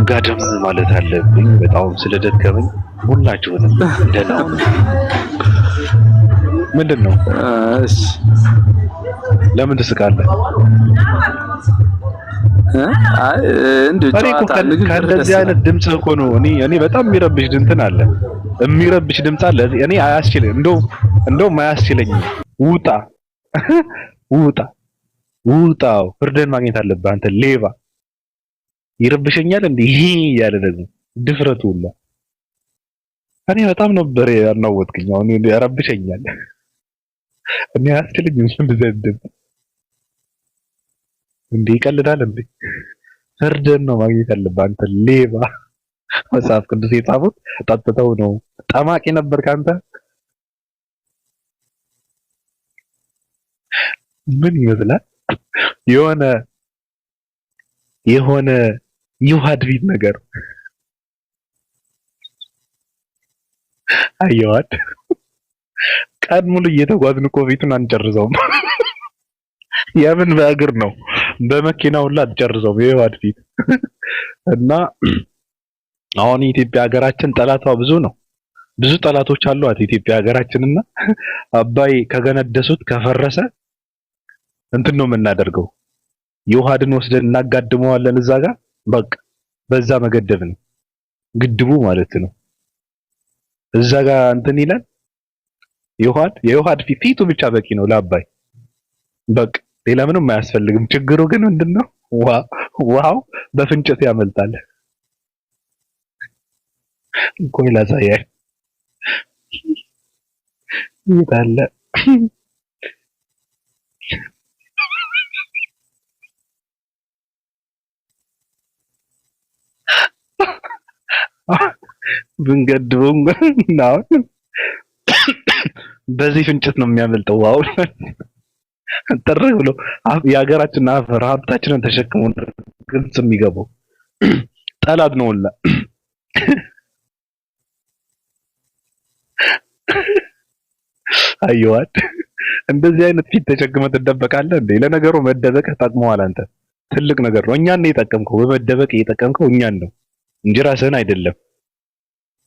E: ጋደም ማለት አለብኝ በጣም ስለደከመኝ ሁላችሁንም ደህና ሁኑ ምንድነው
G: እሺ
E: ለምን ትስቃለህ
G: አይ እንደው
E: ከዚህ አይነት ድምጽ እኮ ነው እኔ በጣም የሚረብሽ ድምጽ አለ እኔ አያስችልም እንደው ማያስችለኝ ውጣ ፍርድን ማግኘት አለብህ አንተ ሌባ ይረብሸኛል እንዴ ይሄ ያለ ደግሞ ድፍረቱ ሁላ እኔ በጣም ነበር ያናወጥኩኝ አሁን ያረብሸኛል እኔ አያስችለኝም እንደዚህ እንዴ ይቀልዳል እንዴ ፍርድን ነው ማግኘት አለብህ አንተ ሌባ መጽሐፍ ቅዱስ የጻፉት ጠጥተው ነው ጠማቂ ነበር ካንተ ምን ይመስላል የሆነ ይዋድ ቢት ነገር አየዋት ቀን ሙሉ እየተጓዝን እኮ ቤቱን አንጨርሰውም የምን በእግር ነው በመኪና ሁላ አንጨርሰውም ይዋድ ቢት እና አሁን ኢትዮጵያ ሀገራችን ጠላቷ ብዙ ጠላቶች አሏት ኢትዮጵያ ሀገራችንና አባይ ከገነደሱት ከፈረሰ እንትን ነው የምናደርገው የውሃድን ወስደን እናጋድመዋለን እዛ ጋር በቃ በዛ መገደብ ነው ግድቡ ማለት ነው እዛ ጋር እንትን ይላል የውሃድ ፊቱ ብቻ በቂ ነው ለአባይ በቃ ሌላ ምንም አያስፈልግም ችግሩ ግን ምንድነው ውሃው በፍንጭት ያመልጣል ቆይ ላሳያይ ይታለ ብንገድበው ነው በዚህ ፍንጭት ነው የሚያመልጠው ዋው ጥር ብሎ የሀገራችን አፈር ሀብታችንን ተሸክሞ ግብጽ የሚገባው ጠላት ነውላ አየዋት እንደዚህ አይነት ፊት ተቸግመህ ትደበቃለህ እንዴ? ለነገሩ መደበቅ ጠቅመዋል። አንተ ትልቅ ነገር ነው። እኛን ነው የጠቀምከው። በመደበቅ የጠቀምከው እኛን ነው እንጂ ራስህን አይደለም።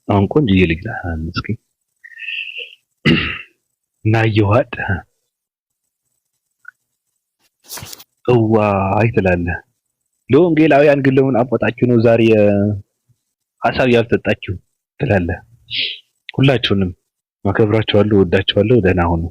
E: አሁን ቆንጆዬ ልጅ ነህ እስኪ እና አየዋት እዋይ ትላለህ። ለወንጌላውያን ግን ለምን አቦጣችሁ ነው ዛሬ ሐሳብ ያልሰጣችሁ ትላለህ። ሁላችሁንም አከብራችኋለሁ፣ ወዳችኋለሁ። ደህና ሁኑ።